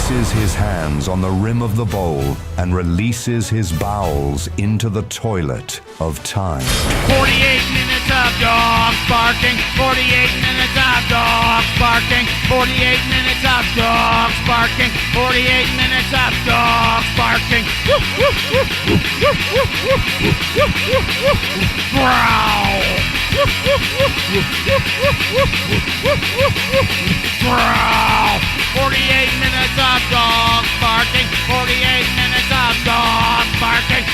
places his hands on the rim of the bowl and releases his bowels into the toilet of time. 48 minutes of dogs barking. 48 minutes of dogs barking. 48 minutes of dogs barking. 48 minutes of dogs barking. Growl. Growl. 48 minutes of dogs barking. 48 minutes of dogs barking.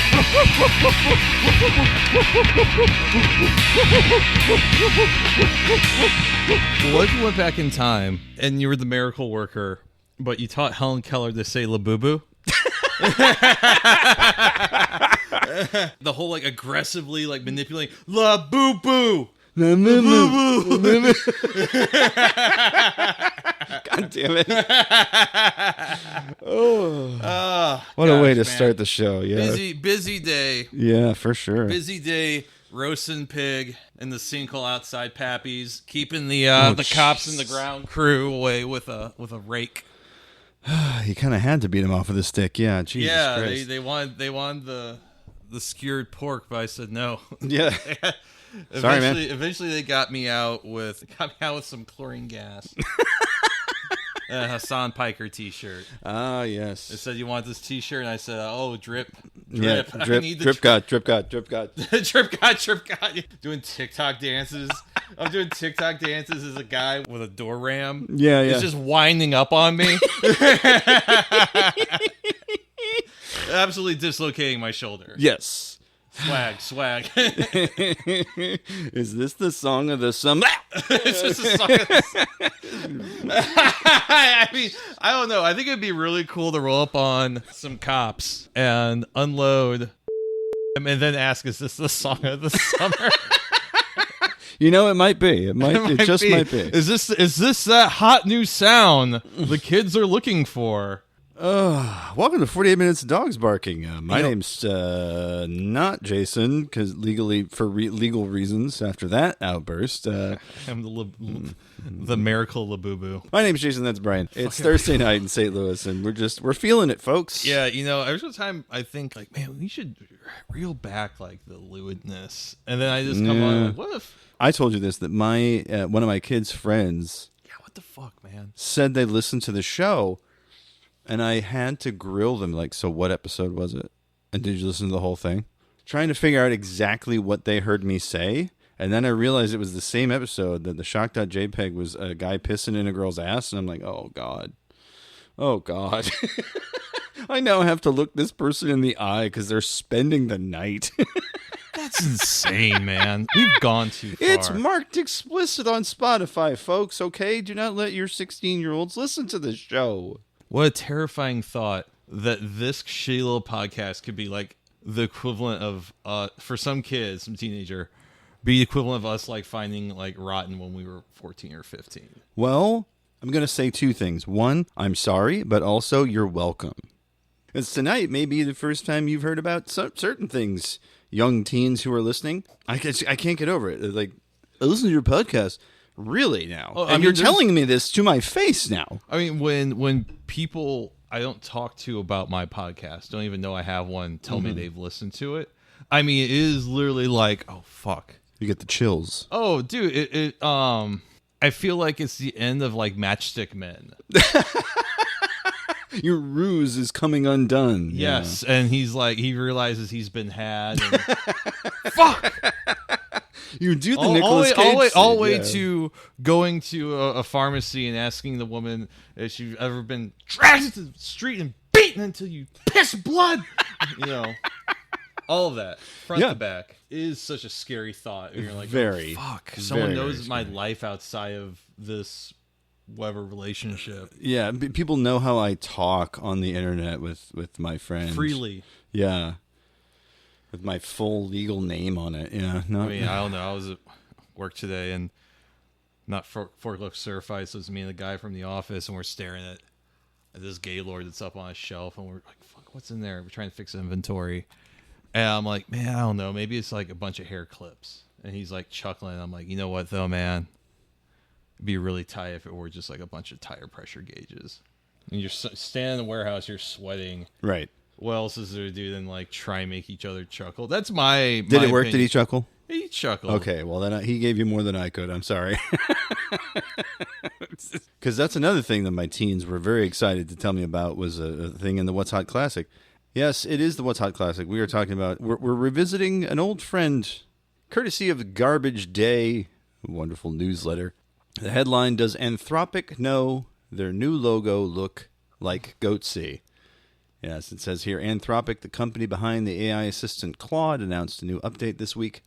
What if you went back in time and you were the miracle worker, but you taught Helen Keller to say Labubu? The whole like aggressively like manipulating Labubu. God damn it. What a way to start the show. Yeah. Busy day. Yeah, for sure. Busy day. Roasting pig in the sinkhole outside Pappy's, keeping the cops and the ground crew away with a rake. He kind of had to beat him off with a stick. Yeah, Jesus Christ. they wanted the skewered pork, but I said no. Yeah. Sorry, man. Eventually they got me out with some chlorine gas. A Hassan Piker t-shirt. Ah, yes. They said, you want this t-shirt? And I said, oh, drip. Yeah, drip god. Drip god. Doing TikTok dances. I'm doing TikTok dances as a guy with a door ram. Yeah. He's just winding up on me. Absolutely dislocating my shoulder. Yes. Swag. Is this the song of the summer? It's just a song of the I mean, I don't know. I think it'd be really cool to roll up on some cops and unload and then ask, is this the song of the summer? You know, it might be. It just might be. Is this that hot new sound the kids are looking for? Welcome to 48 Minutes of Dogs Barking. My name's not Jason, because legal reasons after that outburst. I'm the miracle Labubu. My name's Jason, that's Brian. It's Thursday night in St. Louis, and we're feeling it, folks. Yeah, every time I think, like, man, we should reel back, like, the lewdness. And then I just come on, like, what if... I told you this, that my one of my kids' friends... Yeah, what the fuck, man? ...said they listened to the show... And I had to grill them, like, so what episode was it? And did you listen to the whole thing? Trying to figure out exactly what they heard me say. And then I realized it was the same episode that the shock.jpg was a guy pissing in a girl's ass. And I'm like, oh, God. Oh, God. I now have to look this person in the eye because they're spending the night. That's insane, man. We've gone too far. It's marked explicit on Spotify, folks, okay? Do not let your 16-year-olds listen to this show. What a terrifying thought that this shitty little podcast could be like the equivalent of, for some kids, some teenager, be the equivalent of us like finding like rotten when we were 14 or 15. Well, I'm going to say two things. One, I'm sorry, but also you're welcome. As tonight may be the first time you've heard about certain things, young teens who are listening. I can't get over it. Like, I listen to your podcast. Really now? Oh, and you're telling me this to my face now. I mean, when people I don't talk to about my podcast, don't even know I have one, tell me they've listened to it. I mean, it is literally like, oh, fuck. You get the chills. Oh, dude, I feel like it's the end of like Matchstick Men. Your ruse is coming undone. Yes, yeah. And he's like, he realizes he's been had. And, fuck! You do the Nicolas Cage all the way to going to a pharmacy and asking the woman if you've ever been dragged into the street and beaten until you piss blood. All of that, front to back, is such a scary thought. And you're like, very, oh, fuck. Someone knows my life outside of this whatever relationship. Yeah, people know how I talk on the internet with my friends. Freely. Yeah. With my full legal name on it. Yeah. I mean, I don't know. I was at work today and not forklift certified, so it's me and the guy from the office, and we're staring at this Gaylord that's up on a shelf, and we're like, fuck, what's in there? We're trying to fix inventory. And I'm like, man, I don't know. Maybe it's like a bunch of hair clips. And he's like chuckling. I'm like, you know what, though, man? It'd be really tight if it were just like a bunch of tire pressure gauges. And you're standing in the warehouse, you're sweating. Right. What else is there to do than like try and make each other chuckle? That's my. Did it work? Did he chuckle? He chuckled. Okay, well then he gave you more than I could. I'm sorry. Because that's another thing that my teens were very excited to tell me about was a thing in the What's Hot Classic. Yes, it is the What's Hot Classic. We are talking about, we're revisiting an old friend, courtesy of Garbage Day, a wonderful newsletter. The headline, does Anthropic know their new logo look like goatse? Yes, it says here, Anthropic, the company behind the AI assistant Claude, announced a new update this week.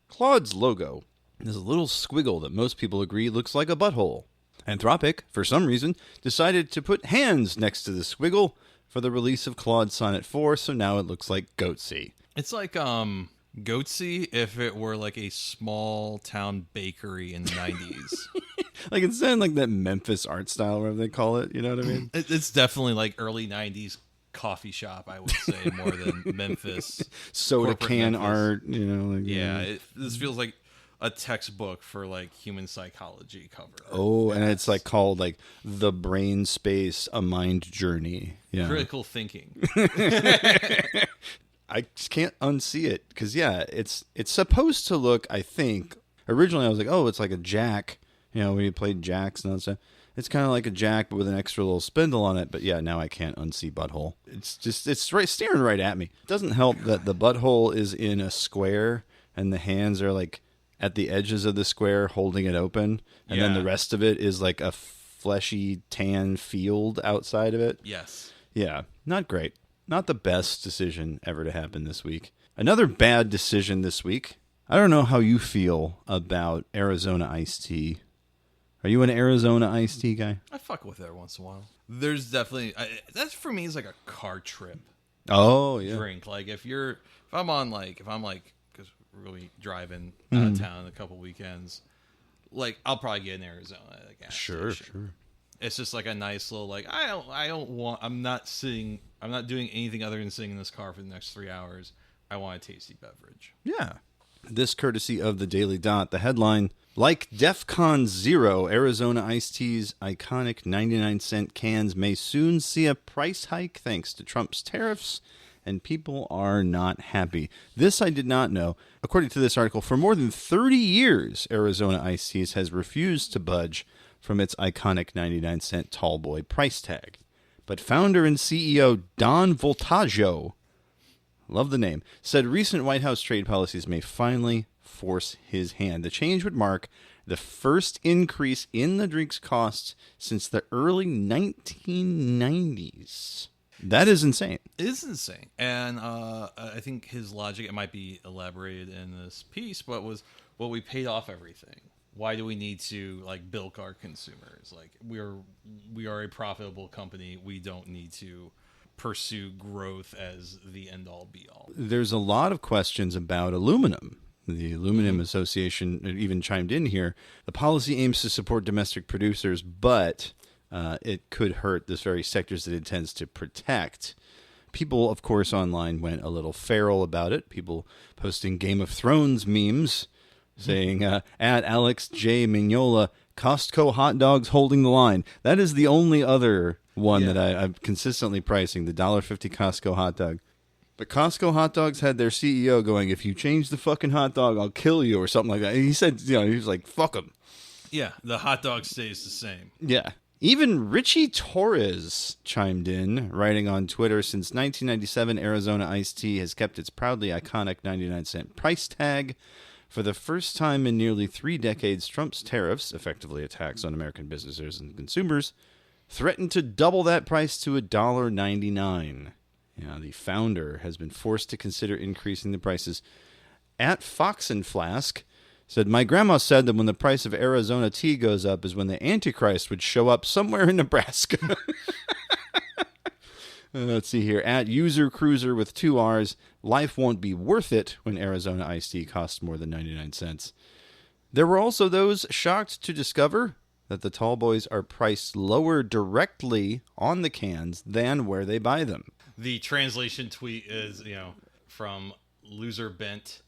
Claude's logo is a little squiggle that most people agree looks like a butthole. Anthropic, for some reason, decided to put hands next to the squiggle for the release of Claude Sonnet 4, so now it looks like goatse. It's like goatse if it were like a small town bakery in the 90s. Like instead of like that Memphis art style, whatever they call it, you know what I mean? It's definitely like early 90s coffee shop, I would say, more than Memphis. Soda can Memphis. art, you know. Like, Yeah, this feels like a textbook for like human psychology cover. Oh, and it's like called like The Brain Space, A Mind Journey. Yeah. Critical thinking. I just can't unsee it because, yeah, it's supposed to look, I think, originally I was like, oh, it's like a jack, you know, when you played jacks and all that stuff. It's kind of like a jack, but with an extra little spindle on it. But yeah, now I can't unsee butthole. It's right staring right at me. It doesn't help that the butthole is in a square and the hands are like at the edges of the square holding it open. And then the rest of it is like a fleshy tan field outside of it. Yes. Yeah, not great. Not the best decision ever to happen this week. Another bad decision this week. I don't know how you feel about Arizona iced tea. Are you an Arizona iced tea guy? I fuck with it every once in a while. There's definitely that's for me is like a car trip. Oh yeah. Drink like if I'm because we're going to be driving out of town in a couple weekends, like I'll probably get in Arizona at a gas station. Sure. It's just like a nice little like I'm not doing anything other than sitting in this car for the next 3 hours. I want a tasty beverage. Yeah. This courtesy of the Daily Dot. The headline, like DEFCON Zero, Arizona iced tea's iconic 99-cent cans may soon see a price hike thanks to Trump's tariffs, and people are not happy. This I did not know. According to this article, for more than 30 years, Arizona iced teas has refused to budge from its iconic 99-cent tall boy price tag. But founder and CEO Don Voltaggio, love the name, said recent White House trade policies may finally force his hand. The change would mark the first increase in the drink's costs since the early 1990s. That is insane. It is insane. And I think his logic, it might be elaborated in this piece, but was, well, we paid off everything. Why do we need to like bilk our consumers? Like we are a profitable company. We don't need to pursue growth as the end all be all. There's a lot of questions about aluminum. The Aluminum Association even chimed in here. The policy aims to support domestic producers, but it could hurt this very sectors that it intends to protect. People, of course, online went a little feral about it. People posting Game of Thrones memes saying, at Alex J. Mignola, Costco hot dogs holding the line. That is the only other one that I'm consistently pricing, the $1.50 Costco hot dog. But Costco hot dogs had their CEO going, if you change the fucking hot dog, I'll kill you, or something like that. And he said, he was like, fuck them. Yeah, the hot dog stays the same. Yeah. Even Richie Torres chimed in, writing on Twitter, since 1997, Arizona iced tea has kept its proudly iconic 99-cent price tag. For the first time in nearly 3 decades, Trump's tariffs, effectively attacks on American businesses and consumers, threatened to double that price to $1.99. Yeah, the founder has been forced to consider increasing the prices. At Fox and Flask said, my grandma said that when the price of Arizona tea goes up is when the Antichrist would show up somewhere in Nebraska. Let's see here. At User Cruiser with 2 R's, life won't be worth it when Arizona iced tea costs more than 99 cents. There were also those shocked to discover that the tall boys are priced lower directly on the cans than where they buy them. The translation tweet is, from Loser Bent.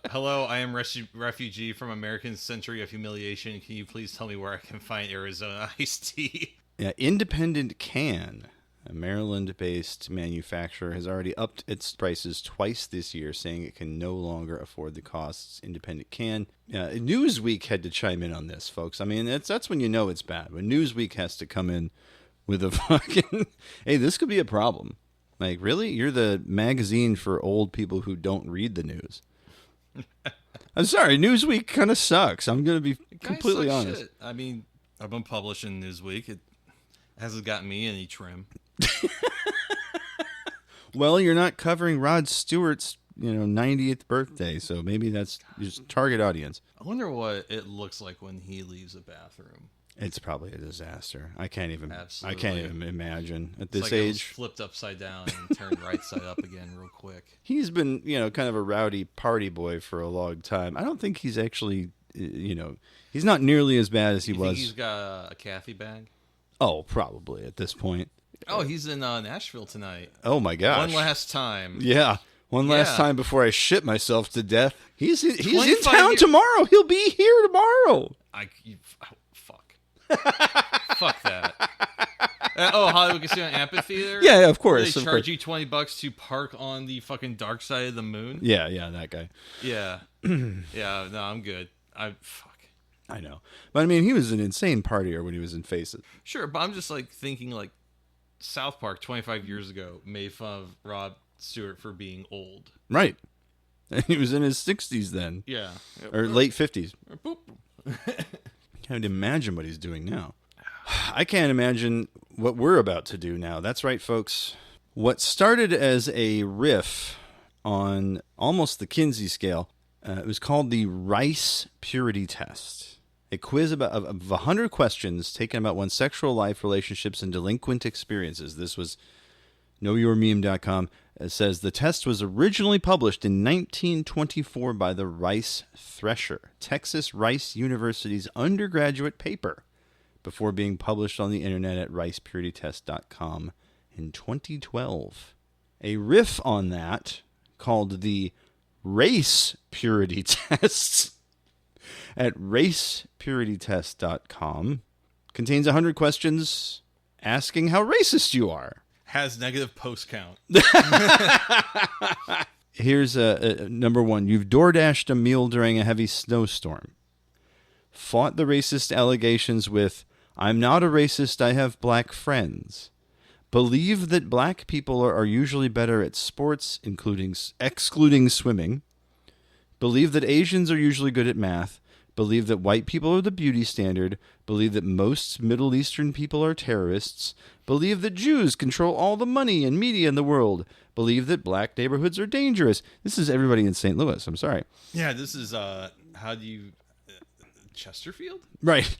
Hello, I am refugee from American century of humiliation. Can you please tell me where I can find Arizona iced tea? Yeah, Independent Can, a Maryland-based manufacturer, has already upped its prices twice this year, saying it can no longer afford the costs. Independent Can. Newsweek had to chime in on this, folks. I mean, that's when you know it's bad. When Newsweek has to come in with a fucking, hey, this could be a problem. Like, really? You're the magazine for old people who don't read the news. I'm sorry, Newsweek kind of sucks. I'm going to be completely honest. Shit. I mean, I've been publishing Newsweek. It hasn't gotten me any trim. Well, you're not covering Rod Stewart's, 90th birthday, so maybe that's just target audience. I wonder what it looks like when he leaves a bathroom. It's probably a disaster. I can't even Absolutely. imagine at It's this like it was age. flipped upside down and turned right side up again real quick. He's been, kind of a rowdy party boy for a long time. I don't think he's actually, he's not nearly as bad as he You was. think he's got a Kathy bag? Oh, probably at this point. Oh, he's in Nashville tonight. Oh my gosh. One last time. Yeah. One last Yeah. time before I shit myself to death. He's in 25 town tomorrow. He'll be here tomorrow. Fuck. Fuck that. Hollywood Casino Amphitheater? Yeah, of course. They of charge course. you $20 to park on the fucking dark side of the moon? Yeah, that guy. Yeah. Yeah, no, I'm good. Fuck. I know. But I mean, he was an insane partier when he was in Faces. Sure, but I'm just like thinking like South Park 25 years ago made fun of Rod Stewart for being old. Right. And he was in his 60s then. Yeah. Or late 50s. Boop. Can't imagine what he's doing now. I can't imagine what we're about to do now. That's right, folks. What started as a riff on almost the Kinsey scale, it was called the Rice Purity Test. A quiz of 100 questions taken about one's sexual life, relationships, and delinquent experiences. This was knowyourmeme.com. It says the test was originally published in 1924 by the Rice Thresher, Texas Rice University's undergraduate paper, before being published on the internet at ricepuritytest.com in 2012. A riff on that, called the Race Purity Test, at racepuritytest.com, contains 100 questions asking how racist you are. Has negative post count. Here's number one. You've DoorDashed a meal during a heavy snowstorm. Fought the racist allegations with, I'm not a racist, I have black friends. Believe that black people are usually better at sports, excluding swimming. Believe that Asians are usually good at math. Believe that white people are the beauty standard. Believe that most Middle Eastern people are terrorists. Believe that Jews control all the money and media in the world. Believe that black neighborhoods are dangerous. This is everybody in St. Louis. I'm sorry. Yeah, this is, how do you... Chesterfield? Right.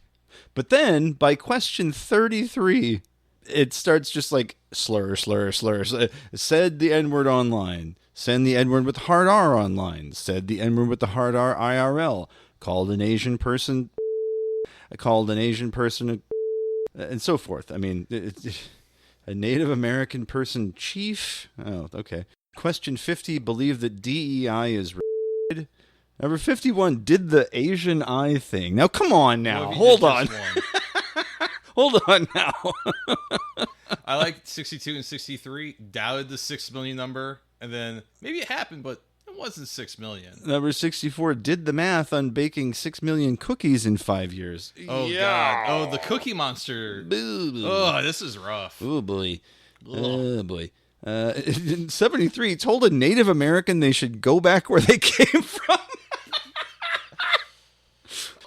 But then, by question 33, it starts just like slur. Said the N-word online. Said the N-word with hard R online. Said the N-word with the hard R IRL. Called an Asian person, and so forth. I mean, a Native American person chief. Oh, okay. Question 50, believe that DEI is r***ed. Number 51, did the Asian eye thing. Now, come on now. Hold on. Hold on now. I like 62 and 63, doubted the 6 million number, and then maybe it happened, but it wasn't 6 million. Number 64, did the math on baking 6 million cookies in 5 years. Oh, yeah. God. Oh, the Cookie Monster. Boo. Oh, this is rough. Oh, boy. Oh, boy. 73, told a Native American they should go back where they came from.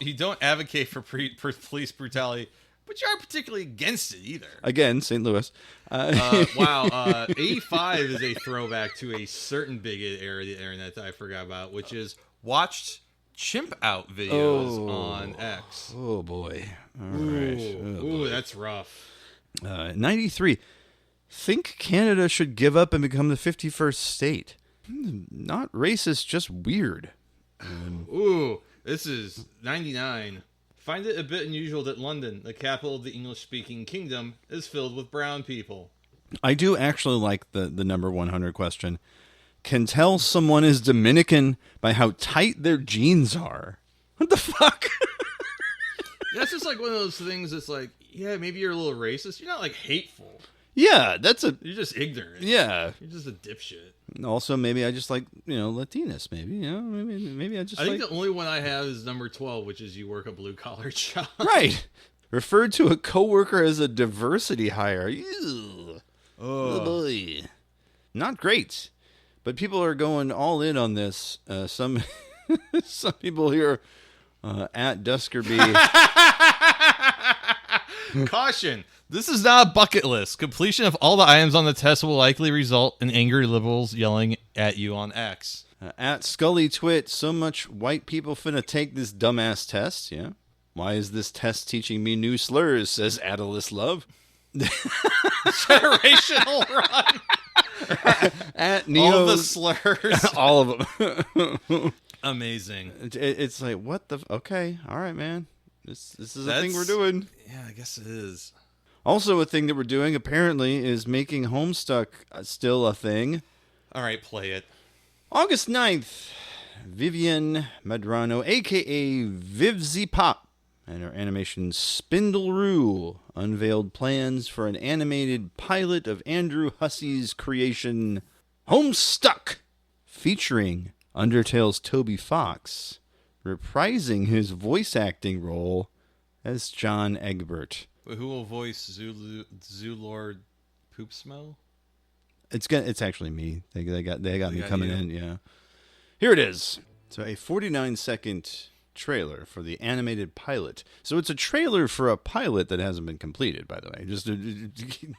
You don't advocate for police brutality, but you aren't particularly against it either. Again, St. Louis. Wow. 85 is a throwback to a certain bigot era of the internet that I forgot about, which is watched chimp out videos on X. Oh, boy. All right. Ooh, that's rough. 93, think Canada should give up and become the 51st state. Not racist, just weird. Ooh, this is 99. Find it a bit unusual that London, the capital of the English-speaking kingdom, is filled with brown people. I do actually like the number 100 question. Can tell someone is Dominican by how tight their jeans are. What the fuck? That's just like one of those things that's like, yeah, maybe you're a little racist. You're not like hateful. Yeah, You're just ignorant. Yeah. You're just a dipshit. Also, maybe I just like, Latinas, maybe, maybe I think the only one I have is number 12, which is you work a blue-collar job. Right. Referred to a coworker as a diversity hire. Ew. Oh, boy. Not great. But people are going all in on this. Some people here at Duskerby. Caution. This is not a bucket list. Completion of all the items on the test will likely result in angry liberals yelling at you on X. At Scully Twit, so much white people finna take this dumbass test, yeah? Why is this test teaching me new slurs, says Adelis Love. Generational run. At Neo, all the slurs. All of them. Amazing. It's like, what the... Okay, all right, man. This is a thing we're doing. Yeah, I guess it is. Also, a thing that we're doing, apparently, is making Homestuck still a thing. All right, play it. August 9th, Vivian Madrano, a.k.a. Vivzy Pop, and her animation Spindleroo unveiled plans for an animated pilot of Andrew Hussey's creation, Homestuck, featuring Undertale's Toby Fox, reprising his voice acting role as John Egbert. Who will voice Zoolord Poop Smell? It's actually me. They got me coming you. in. Yeah. Here it is. So a 49-second trailer for the animated pilot. So it's a trailer for a pilot that hasn't been completed, by the way. Just to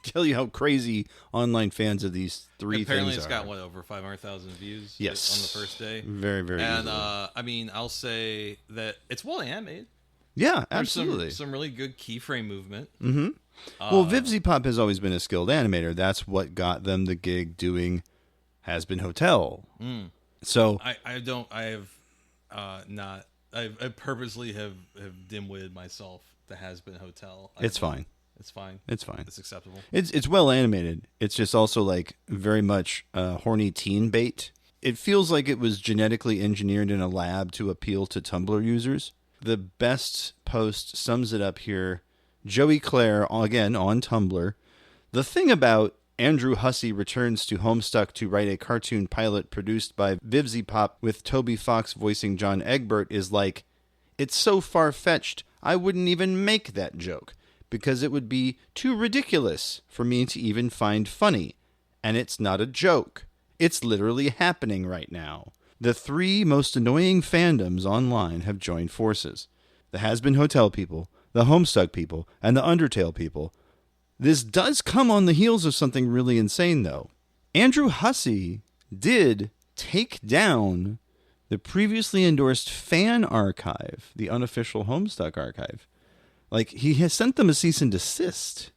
tell you how crazy online fans of these three Apparently things are. Apparently it's got, over 500,000 views yes. on the first day? Very, very And, easily. I'll say that it's well animated. Yeah, There's absolutely. some really good keyframe movement. Mm-hmm. Well, Vivzy Pop has always been a skilled animator. That's what got them the gig doing Has Been Hotel. Mm. So I purposely have dim-witted myself the Has Been Hotel. It's fine. It's fine. It's fine. It's acceptable. It's well animated. It's just also like very much horny teen bait. It feels like it was genetically engineered in a lab to appeal to Tumblr users. The best post sums it up here. Joey Clare, again on Tumblr. The thing about Andrew Hussey returns to Homestuck to write a cartoon pilot produced by Vivzy Pop with Toby Fox voicing John Egbert is like, it's so far-fetched, I wouldn't even make that joke, because it would be too ridiculous for me to even find funny. And it's not a joke. It's literally happening right now. The three most annoying fandoms online have joined forces. The Has Been Hotel people, the Homestuck people, and the Undertale people. This does come on the heels of something really insane, though. Andrew Hussey did take down the previously endorsed fan archive, the unofficial Homestuck archive. Like, he has sent them a cease and desist.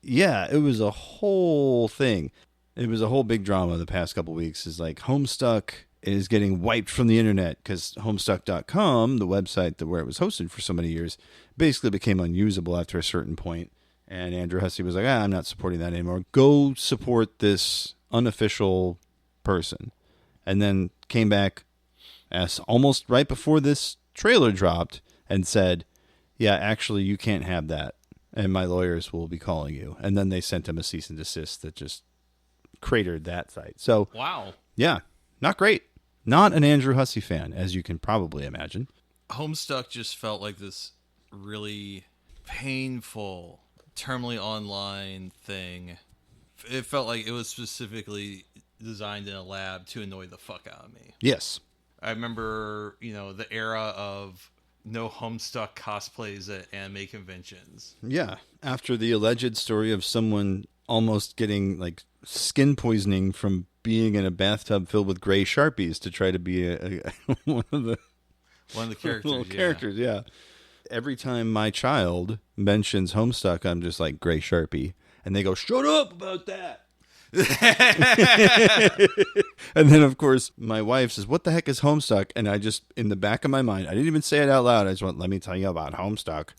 Yeah, it was a whole thing. It was a whole big drama the past couple weeks. Is like Homestuck is getting wiped from the internet because Homestuck.com, the website where it was hosted for so many years, basically became unusable after a certain point. And Andrew Hussey was like, I'm not supporting that anymore. Go support this unofficial person. And then came back as almost right before this trailer dropped and said, yeah, actually, you can't have that. And my lawyers will be calling you. And then they sent him a cease and desist that just cratered that site. So, wow. Yeah, not great. Not an Andrew Hussey fan, as you can probably imagine. Homestuck just felt like this really painful, terminally online thing. It felt like it was specifically designed in a lab to annoy the fuck out of me. Yes. I remember, the era of no Homestuck cosplays at anime conventions. Yeah. After the alleged story of someone almost getting like skin poisoning from being in a bathtub filled with gray Sharpies to try to be one of the characters. Yeah. Every time my child mentions Homestuck, I'm just like, gray Sharpie. And they go, shut up about that. And then, of course, my wife says, what the heck is Homestuck? And I just, in the back of my mind, I didn't even say it out loud. I just went, let me tell you about Homestuck.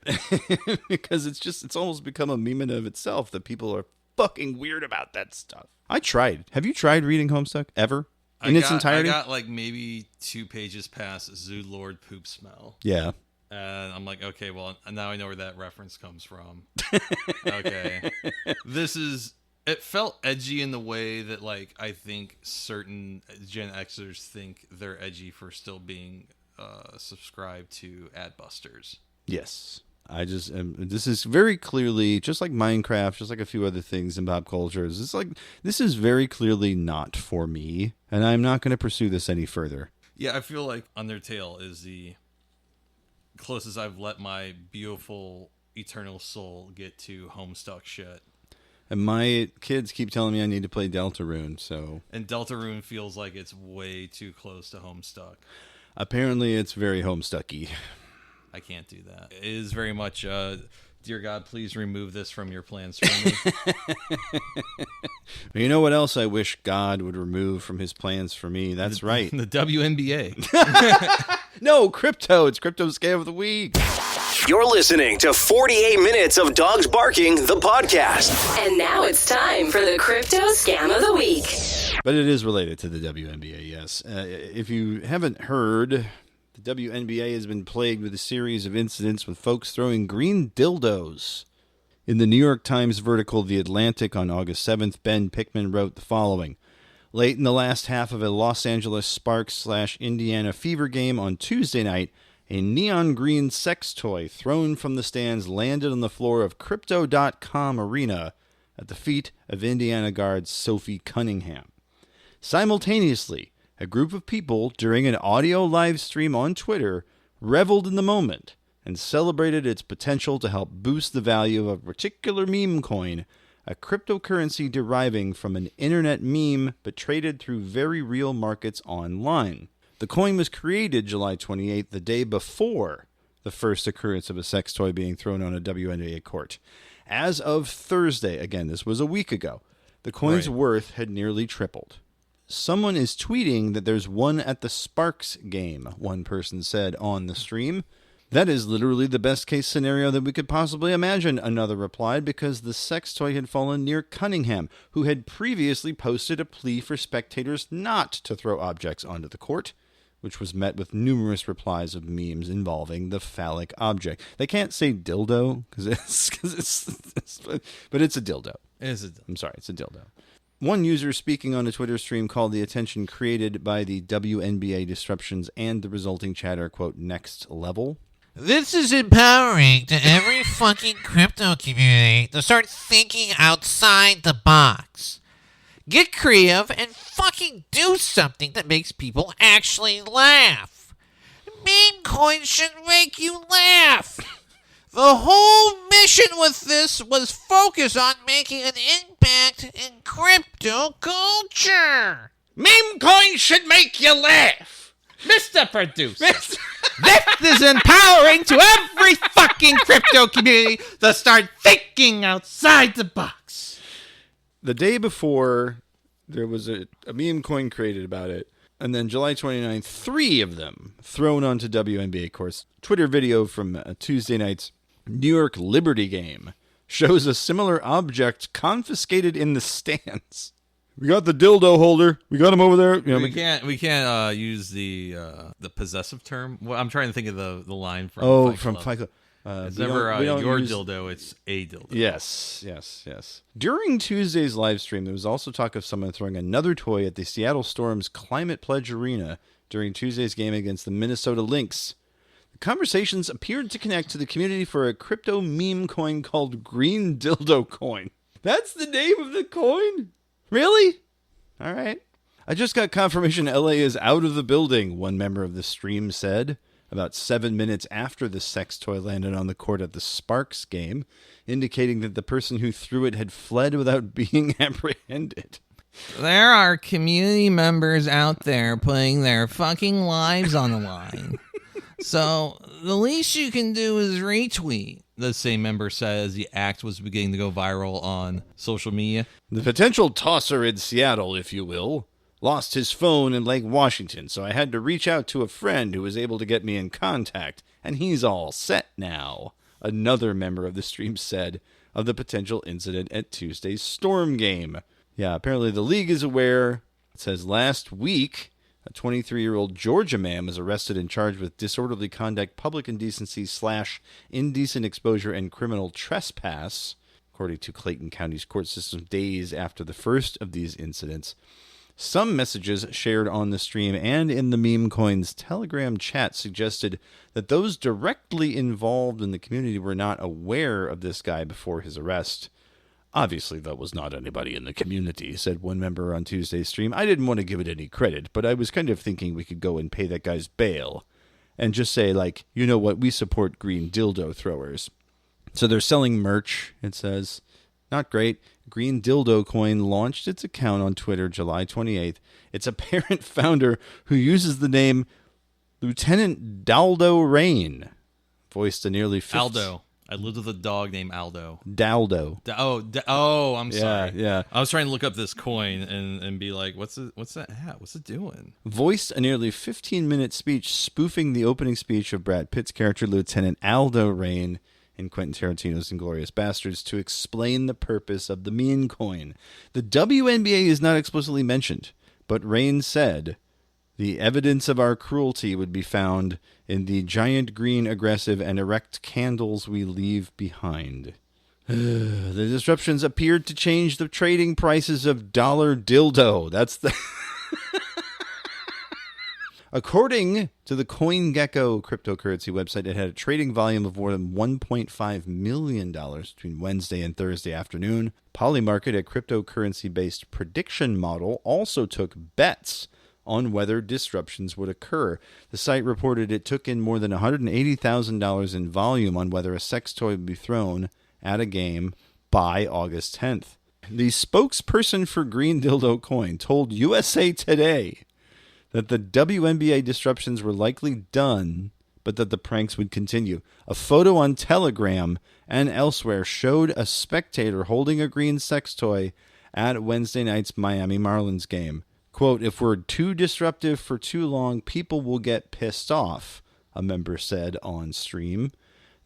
Because it's almost become a meme in of itself that people are fucking weird about that stuff. I tried. Have you tried reading Homestuck ever? Its entirety? I got like maybe 2 pages past Zoo Lord Poop Smell. Yeah. And I'm like, okay, well, now I know where that reference comes from. Okay. It felt edgy in the way that, like, I think certain Gen Xers think they're edgy for still being subscribed to Adbusters. Yes. This is very clearly, just like Minecraft, just like a few other things in pop culture, this is very clearly not for me, and I'm not going to pursue this any further. Yeah, I feel like Undertale is the closest I've let my beautiful eternal soul get to Homestuck shit. And my kids keep telling me I need to play Deltarune, so... And Deltarune feels like it's way too close to Homestuck. Apparently it's very Homestucky. I can't do that. It is very much, dear God, please remove this from your plans for me. You know what else I wish God would remove from his plans for me? That's right. The WNBA. No, crypto. It's Crypto Scam of the Week. You're listening to 48 Minutes of Dogs Barking, the podcast. And now it's time for the Crypto Scam of the Week. But it is related to the WNBA, yes. If you haven't heard... The WNBA has been plagued with a series of incidents with folks throwing green dildos. In the New York Times vertical The Atlantic on August 7th, Ben Pickman wrote the following. Late in the last half of a Los Angeles Sparks/Indiana Fever game on Tuesday night, a neon green sex toy thrown from the stands landed on the floor of Crypto.com Arena at the feet of Indiana guard Sophie Cunningham. Simultaneously, a group of people, during an audio live stream on Twitter, reveled in the moment and celebrated its potential to help boost the value of a particular meme coin, a cryptocurrency deriving from an internet meme but traded through very real markets online. The coin was created July 28th, the day before the first occurrence of a sex toy being thrown on a WNBA court. As of Thursday, again, this was a week ago, the coin's worth had nearly tripled. Someone is tweeting that there's one at the Sparks game, one person said on the stream. That is literally the best case scenario that we could possibly imagine, another replied, because the sex toy had fallen near Cunningham, who had previously posted a plea for spectators not to throw objects onto the court, which was met with numerous replies of memes involving the phallic object. They can't say dildo, but it's a dildo. I'm sorry, it's a dildo. One user speaking on a Twitter stream called the attention created by the WNBA disruptions and the resulting chatter, quote, next level. This is empowering to every fucking crypto community to start thinking outside the box. Get creative and fucking do something that makes people actually laugh. Meme coins should make you laugh. The whole mission with this was focused on making an impact in crypto culture. Meme coins should make you laugh. Mr. Producer. This is empowering to every fucking crypto community to start thinking outside the box. The day before, there was a meme coin created about it. And then July 29th, 3 of them thrown onto WNBA courts. Twitter video from Tuesday night's New York Liberty game shows a similar object confiscated in the stands. We got the dildo holder. We got him over there. You know, we can't use the possessive term. Well, I'm trying to think of the line from Fight Club. It's never your dildo, it's a dildo. Yes. During Tuesday's live stream, there was also talk of someone throwing another toy at the Seattle Storm's Climate Pledge Arena during Tuesday's game against the Minnesota Lynx. The conversations appeared to connect to the community for a crypto meme coin called Green Dildo Coin. That's the name of the coin? Really? All right. I just got confirmation LA is out of the building, one member of the stream said, about 7 minutes after the sex toy landed on the court at the Sparks game, indicating that the person who threw it had fled without being apprehended. There are community members out there putting their fucking lives on the line. So the least you can do is retweet, The same member said as the act was beginning to go viral on social media. The potential tosser in Seattle, if you will, lost his phone in Lake Washington, so I had to reach out to a friend who was able to get me in contact, and he's all set now, another member of the stream said of the potential incident at Tuesday's Storm game. Yeah, apparently the league is aware. It says last week, A 23-year-old Georgia man was arrested and charged with disorderly conduct, public indecency / indecent exposure, and criminal trespass, according to Clayton County's court system days after the first of these incidents. Some messages shared on the stream and in the Meme Coin's Telegram chat suggested that those directly involved in the community were not aware of this guy before his arrest. Obviously, that was not anybody in the community, said one member on Tuesday's stream. I didn't want to give it any credit, but I was kind of thinking we could go and pay that guy's bail and just say, like, you know what, we support green dildo throwers. So they're selling merch, it says. Not great. Green Dildo Coin launched its account on Twitter July 28th. Its apparent founder, who uses the name Lieutenant Daldo Rain, voiced a nearly 50... Aldo. I lived with a dog named Aldo. Daldo. I'm sorry. Yeah. I was trying to look up this coin and be like, what's that hat? What's it doing? Voiced a nearly 15-minute speech spoofing the opening speech of Brad Pitt's character, Lieutenant Aldo Rain, in Quentin Tarantino's Inglourious Bastards to explain the purpose of the meme coin. The WNBA is not explicitly mentioned, but Rain said, the evidence of our cruelty would be found in the giant green aggressive and erect candles we leave behind. The disruptions appeared to change the trading prices of dollar dildo. That's the... According to the CoinGecko cryptocurrency website, it had a trading volume of more than $1.5 million between Wednesday and Thursday afternoon. Polymarket, a cryptocurrency-based prediction model, also took bets on whether disruptions would occur. The site reported it took in more than $180,000 in volume on whether a sex toy would be thrown at a game by August 10th. The spokesperson for Green Dildo Coin told USA Today that the WNBA disruptions were likely done, but that the pranks would continue. A photo on Telegram and elsewhere showed a spectator holding a green sex toy at Wednesday night's Miami Marlins game. Quote, if we're too disruptive for too long, people will get pissed off, a member said on stream.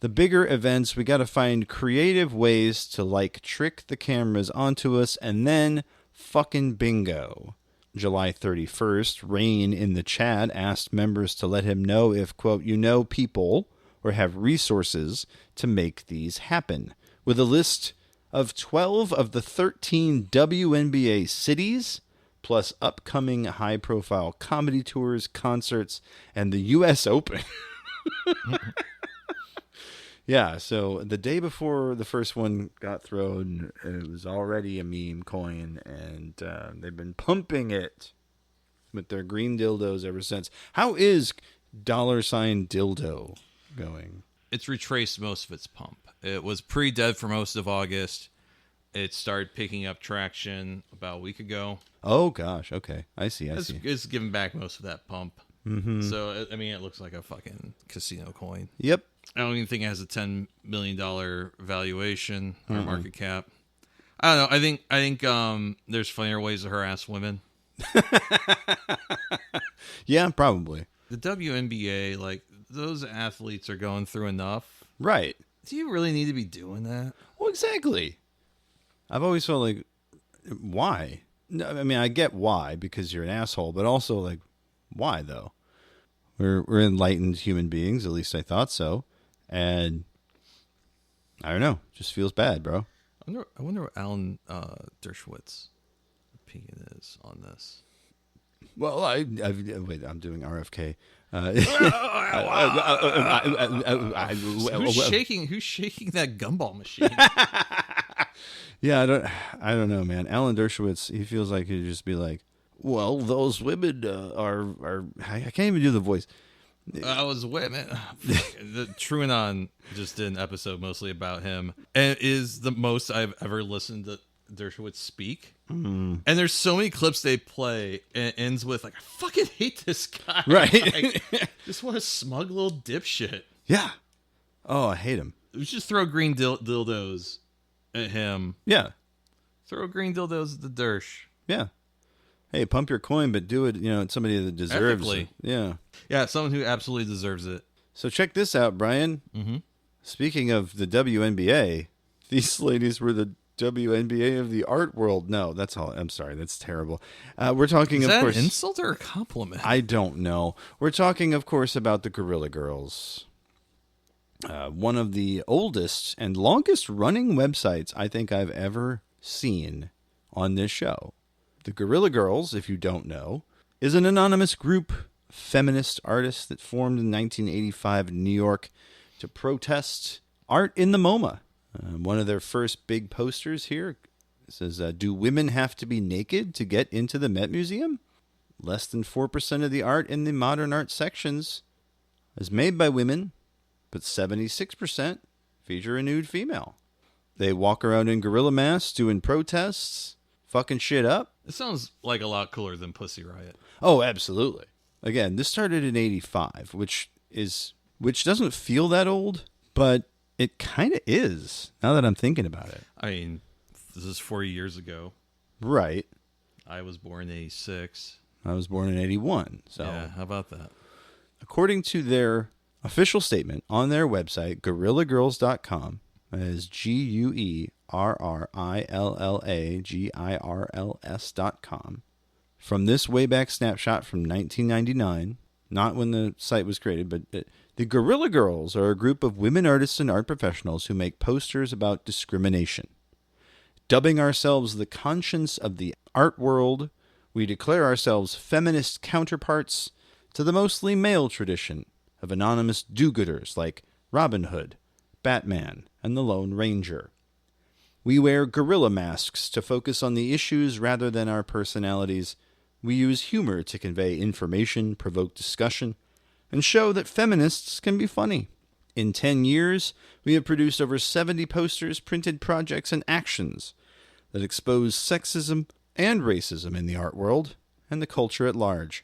The bigger events, we got to find creative ways to, like, trick the cameras onto us and then fucking bingo. July 31st, Rain in the chat asked members to let him know if, quote, you know people or have resources to make these happen. With a list of 12 of the 13 WNBA cities, plus upcoming high-profile comedy tours, concerts, and the U.S. Open. Yeah, so the day before the first one got thrown, it was already a meme coin, and they've been pumping it with their green dildos ever since. How is $dildo going? It's retraced most of its pump. It was pre-dead for most of August. It started picking up traction about a week ago. Oh, gosh. Okay. I see. It's given back most of that pump. Mm-hmm. So, I mean, it looks like a fucking casino coin. Yep. I don't even think it has a $10 million valuation or market cap. I don't know. I think there's funnier ways to harass women. Yeah, probably. The WNBA, like, those athletes are going through enough. Right. Do you really need to be doing that? Well, exactly. I've always felt like, why? No, I mean, I get why, because you're an asshole, but also, like, why, though? We're enlightened human beings, at least I thought so. And I don't know, just feels bad, bro. I wonder what Alan Dershowitz's opinion is on this. Well, wait, I'm doing RFK. Who's shaking that gumball machine? Yeah, I don't know, man. Alan Dershowitz, he feels like he'd just be like, well, those women are I can't even do the voice. I was women. The TrueAnon just did an episode mostly about him, and it is the most I've ever listened to Dershowitz speak. And there's so many clips they play, and it ends with like, I fucking hate this guy. Right. Like, just what a smug little dipshit. Yeah. Oh, I hate him. We should just throw green dildos at him. Yeah. Throw green dildos at the Dersh. Yeah. Hey, pump your coin, but do it, it's somebody that deserves Ethically. it. Yeah. Yeah, someone who absolutely deserves it. So check this out, Brian. Mm-hmm. Speaking of the WNBA, these ladies were the WNBA of the art world. No, that's all. I'm sorry. That's terrible. We're talking, Is of that course. an insult or a compliment? I don't know. We're talking, of course, about the Guerrilla Girls. One of the oldest and longest running websites I think I've ever seen on this show. The Guerrilla Girls, if you don't know, is an anonymous group of feminist artists that formed in 1985 in New York to protest art in the MoMA. One of their first big posters here says, do women have to be naked to get into the Met Museum? Less than 4% of the art in the modern art sections is made by women, but 76% feature a nude female. They walk around in gorilla masks doing protests, fucking shit up. It sounds like a lot cooler than Pussy Riot. Oh, absolutely. Again, this started in 85, which doesn't feel that old, but it kind of is, now that I'm thinking about it. I mean, this is 40 years ago. Right. I was born in 86. I was born in 81. So, yeah, how about that? According to their official statement on their website, guerrillagirls.com, that is GUERRILLAGIRLS.com, from this way back snapshot from 1999, not when the site was created, but the Guerrilla Girls are a group of women artists and art professionals who make posters about discrimination. Dubbing ourselves the conscience of the art world, we declare ourselves feminist counterparts to the mostly male tradition of anonymous do-gooders like Robin Hood, Batman, and the Lone Ranger. We wear gorilla masks to focus on the issues rather than our personalities. We use humor to convey information, provoke discussion, and show that feminists can be funny. In 10 years, we have produced over 70 posters, printed projects, and actions that expose sexism and racism in the art world and the culture at large.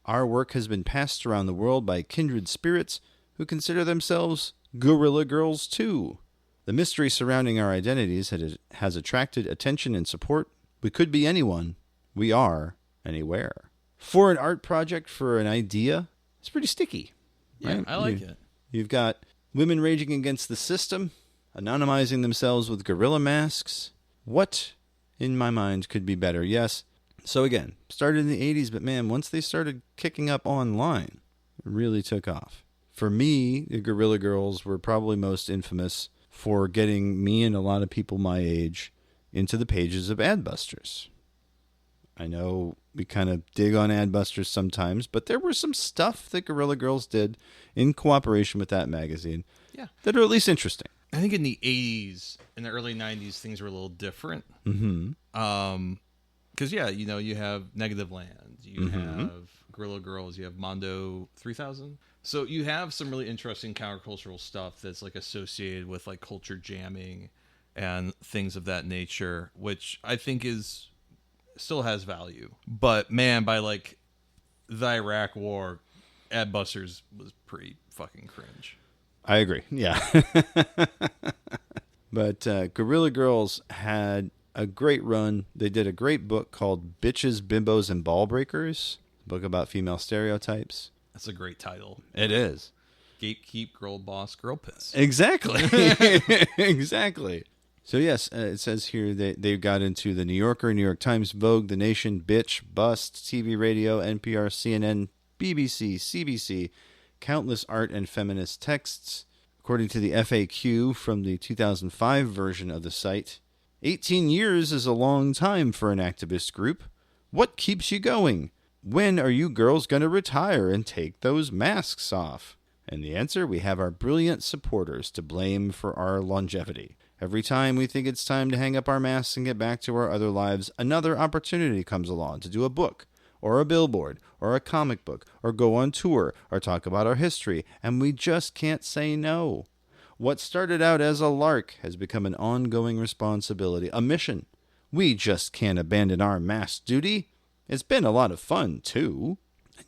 Our work has been passed around the world by kindred spirits who consider themselves Guerrilla Girls too. The mystery surrounding our identities has attracted attention and support. We could be anyone. We are anywhere. For an art project, for an idea, it's pretty sticky. Yeah, right? I like it. You've got women raging against the system, anonymizing themselves with gorilla masks. What, in my mind, could be better? Yes. So again, started in the 80s, but man, once they started kicking up online, it really took off. For me, the Guerrilla Girls were probably most infamous for getting me and a lot of people my age into the pages of Adbusters. I know we kind of dig on Adbusters sometimes, but there were some stuff that Guerrilla Girls did in cooperation with that magazine that are at least interesting. I think in the 80s, in the early 90s, things were a little different. Mm-hmm. Because, you have Negative Land, you have Guerrilla Girls, you have Mondo 3000. So you have some really interesting countercultural stuff that's like associated with like culture jamming and things of that nature, which I think still has value. But man, by like the Iraq War, Adbusters was pretty fucking cringe. I agree. Yeah. But Guerrilla Girls had a great run. They did a great book called Bitches, Bimbos, and Ball Breakers, a book about female stereotypes. That's a great title. It is. Gatekeep, Girl Boss, Girl Piss. Exactly. Exactly. So yes, it says here they got into the New Yorker, New York Times, Vogue, The Nation, Bitch, Bust, TV, Radio, NPR, CNN, BBC, CBC, countless art and feminist texts. According to the FAQ from the 2005 version of the site, 18 years is a long time for an activist group. What keeps you going? When are you girls going to retire and take those masks off? And the answer, we have our brilliant supporters to blame for our longevity. Every time we think it's time to hang up our masks and get back to our other lives, another opportunity comes along to do a book, or a billboard, or a comic book, or go on tour, or talk about our history, and we just can't say no. What started out as a lark has become an ongoing responsibility, a mission. We just can't abandon our mask duty. It's been a lot of fun, too.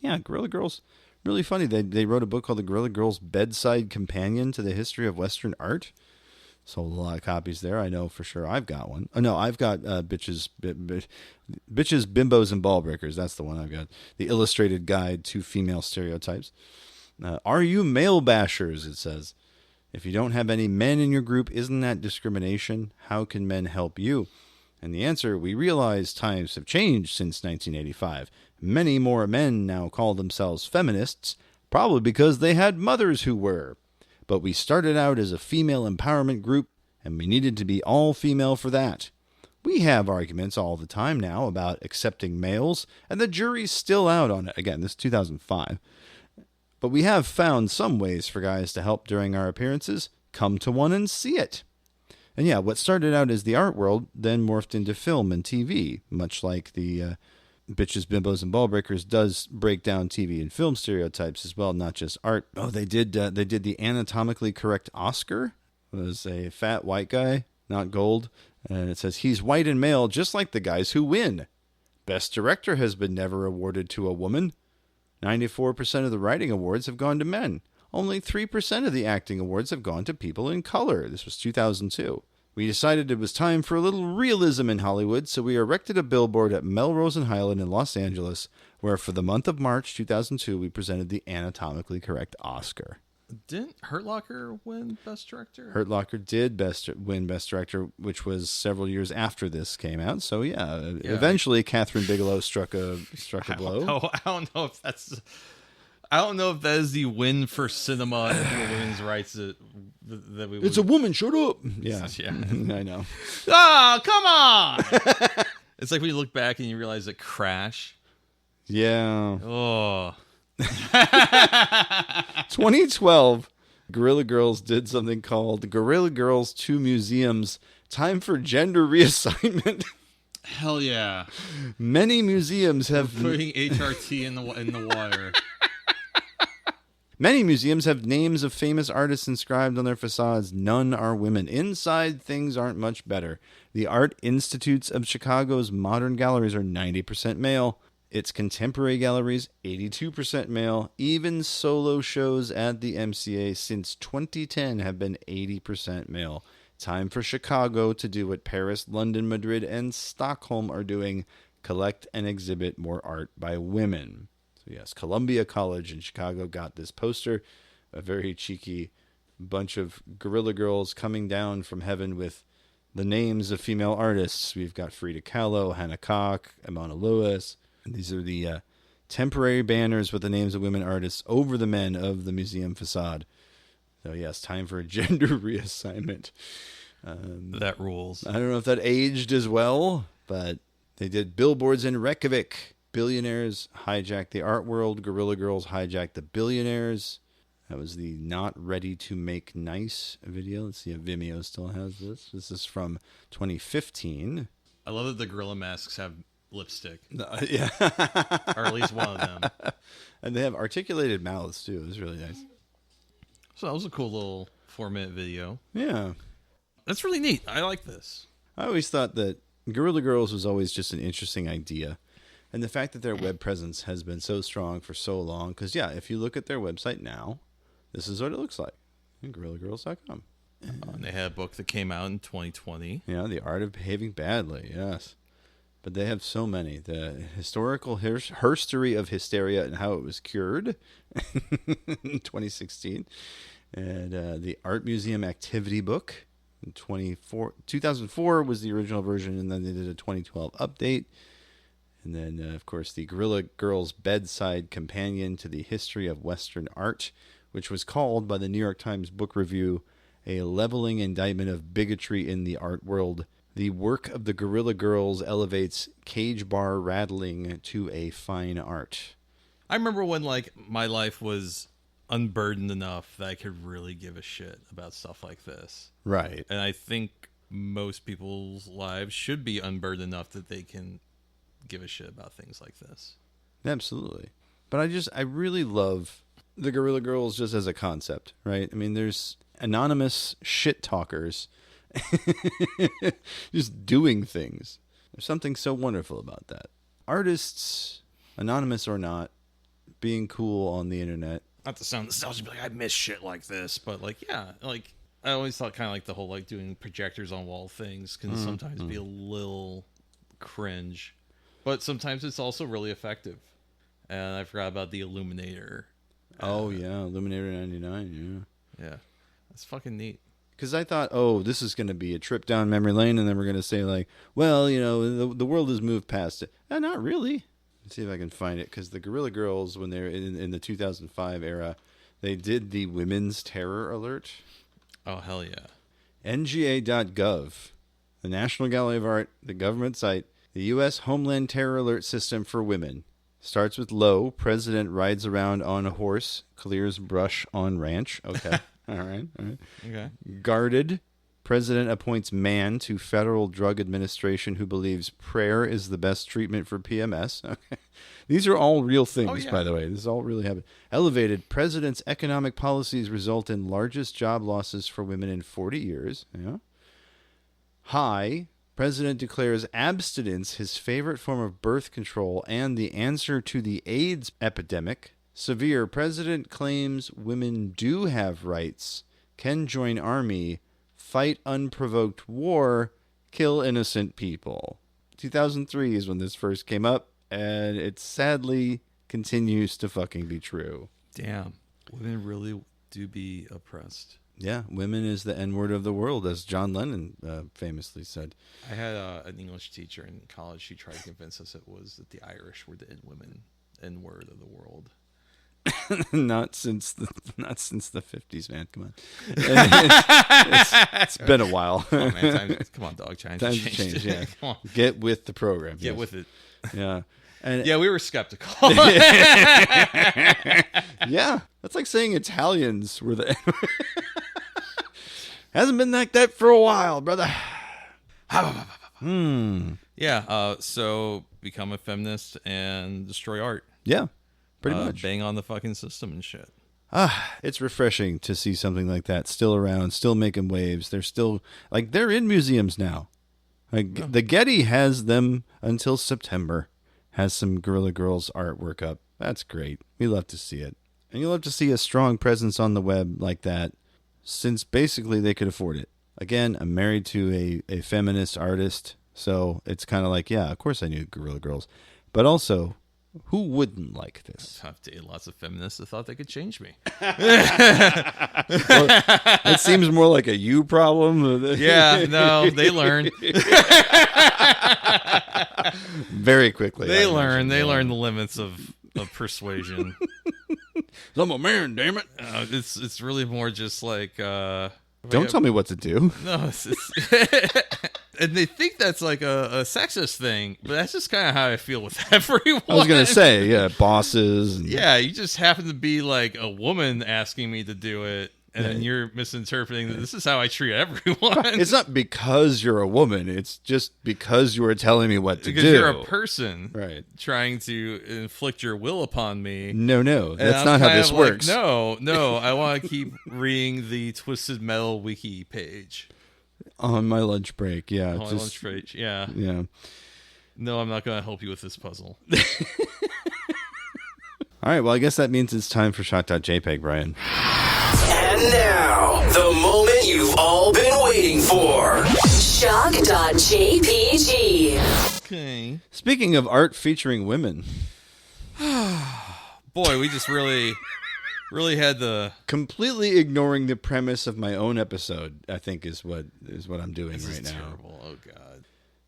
Yeah, Guerrilla Girls, really funny. They wrote a book called The Guerrilla Girls Bedside Companion to the History of Western Art. Sold a lot of copies there. I know for sure I've got one. Oh, no, I've got Bitches, Bimbos, and Ball Breakers. That's the one I've got. The Illustrated Guide to Female Stereotypes. Are you male bashers, it says. If you don't have any men in your group, isn't that discrimination? How can men help you? And the answer, we realize times have changed since 1985. Many more men now call themselves feminists, probably because they had mothers who were. But we started out as a female empowerment group, and we needed to be all female for that. We have arguments all the time now about accepting males, and the jury's still out on it. Again, this is 2005. But we have found some ways for guys to help during our appearances. Come to one and see it. And yeah, what started out as the art world then morphed into film and TV, much like the Bitches, Bimbos, and Ballbreakers does break down TV and film stereotypes as well, not just art. Oh, they did the anatomically correct Oscar. It was a fat white guy, not gold. And it says, he's white and male just like the guys who win. Best director has been never awarded to a woman. 94% of the writing awards have gone to men. Only 3% of the acting awards have gone to people in color. This was 2002. We decided it was time for a little realism in Hollywood, so we erected a billboard at Melrose and Highland in Los Angeles, where for the month of March 2002, we presented the anatomically correct Oscar. Didn't Hurt Locker win Best Director? Hurt Locker did win Best Director, which was several years after this came out. So yeah. Eventually Catherine Bigelow struck a blow. I don't know if that is the win for cinema and for women's rights that we would... It's a woman, shut up. Yeah. Yeah. I know. Oh, come on! It's like when you look back and you realize that Crash. Yeah. Oh. 2012, Guerrilla Girls did something called Guerrilla Girls 2 Museums, Time for Gender Reassignment. Hell yeah. Many museums have... Putting HRT in the wire. Many museums have names of famous artists inscribed on their facades. None are women. Inside, things aren't much better. The Art Institutes of Chicago's modern galleries are 90% male. Its contemporary galleries, 82% male. Even solo shows at the MCA since 2010 have been 80% male. Time for Chicago to do what Paris, London, Madrid, and Stockholm are doing. Collect and exhibit more art by women. So yes, Columbia College in Chicago got this poster. A very cheeky bunch of Guerrilla Girls coming down from heaven with the names of female artists. We've got Frida Kahlo, Hannah Koch, Imana Lewis. And these are the temporary banners with the names of women artists over the men of the museum facade. So yes, time for a gender reassignment. That rules. I don't know if that aged as well, but they did billboards in Reykjavik. Billionaires hijacked the art world. Guerrilla Girls hijacked the billionaires. That was the Not Ready to Make Nice video. Let's see if Vimeo still has this. This is from 2015. I love that the gorilla masks have lipstick. Yeah. Or at least one of them. And they have articulated mouths, too. It was really nice. So that was a cool little 4-minute video. Yeah. That's really neat. I like this. I always thought that Guerrilla Girls was always just an interesting idea. And the fact that their web presence has been so strong for so long. Because, yeah, if you look at their website now, this is what it looks like. GuerrillaGirls.com. And they had a book that came out in 2020. Yeah, The Art of Behaving Badly, yes. But they have so many. The historical herstory of hysteria and how it was cured in 2016. And the Art Museum Activity Book in 2004 was the original version, and then they did a 2012 update. And then, of course, the Guerrilla Girls Bedside Companion to the History of Western Art, which was called by the New York Times Book Review a leveling indictment of bigotry in the art world. The work of the Guerrilla Girls elevates cage bar rattling to a fine art. I remember when, like, my life was unburdened enough that I could really give a shit about stuff like this. Right. And I think most people's lives should be unburdened enough that they can give a shit about things like this. Absolutely. But I really love the Guerrilla Girls just as a concept, right? I mean, there's anonymous shit talkers just doing things. There's something so wonderful about that. Artists, anonymous or not, being cool on the internet. Not to sound nostalgic, but like, I miss shit like this, but like, yeah, like I always thought kind of like the whole like doing projectors on wall things can sometimes be a little cringe, but sometimes it's also really effective. And I forgot about the Illuminator. Oh yeah, Illuminator 99. Yeah. That's fucking neat. Because I thought, oh, this is going to be a trip down memory lane, and then we're going to say, like, well, you know, the world has moved past it. Not really. Let's see if I can find it. Because the Guerrilla Girls, when they're in the 2005 era, they did the Women's Terror Alert. Oh, hell yeah. NGA.gov, the National Gallery of Art, the government site, the U.S. Homeland Terror Alert System for Women. Starts with low. President rides around on a horse, clears brush on ranch. Okay. All right. Okay. Guarded. President appoints man to Federal Drug Administration who believes prayer is the best treatment for PMS. Okay. These are all real things, by the way. This is all really happening. Elevated. President's economic policies result in largest job losses for women in 40 years. Yeah. High. President declares abstinence his favorite form of birth control and the answer to the AIDS epidemic. Severe. President claims women do have rights, can join army, fight unprovoked war, kill innocent people. 2003 is when this first came up, and it sadly continues to fucking be true. Damn. Women really do be oppressed. Yeah, women is the N-word of the world, as John Lennon famously said. I had an English teacher in college. She tried to convince us it was that the Irish were the N-word of the world. Not since the 50s, man. Come on. It's been a while. Come on, man. Come on, dog. Times to change. Yeah. Come on. Get with the program. Get with it. Yeah. And yeah, we were skeptical. Yeah. That's like saying Italians were the Hasn't been like that for a while, brother. Yeah, so become a feminist and destroy art. Yeah. Pretty much. Bang on the fucking system and shit. It's refreshing to see something like that still around, still making waves. They're still, like, they're in museums now. Like, the Getty has them until September. Has some Guerrilla Girls artwork up. That's great. We love to see it. And you love to see a strong presence on the web like that, since basically they could afford it. Again, I'm married to a feminist artist, so it's kind of like, yeah, of course I knew Guerrilla Girls. But also, who wouldn't like this? I've dated lots of feminists that thought they could change me. Well, it seems more like a you problem. Yeah, no, they learn. Very quickly. They learn the limits of persuasion. I'm a man, damn it. It's really more just like... Don't tell me what to do. No, it's and they think that's like a sexist thing, but that's just kind of how I feel with everyone. I was going to say, yeah, bosses. And... Yeah, you just happen to be like a woman asking me to do it, and then you're misinterpreting that this is how I treat everyone. It's not because you're a woman. It's just because you are telling me what to do. Because you're a person right, trying to inflict your will upon me. No, that's not how this works. No, I want to keep reading the Twisted Metal wiki page. On my lunch break, yeah. On my lunch break, yeah. Yeah. No, I'm not going to help you with this puzzle. All right, well, I guess that means it's time for Shot.jpg, Brian. And now, the moment you've all been waiting for. Shock.jpg. Okay. Speaking of art featuring women. Boy, we just really had the... Completely ignoring the premise of my own episode, I think is what I'm doing this right is now. Terrible. Oh, God.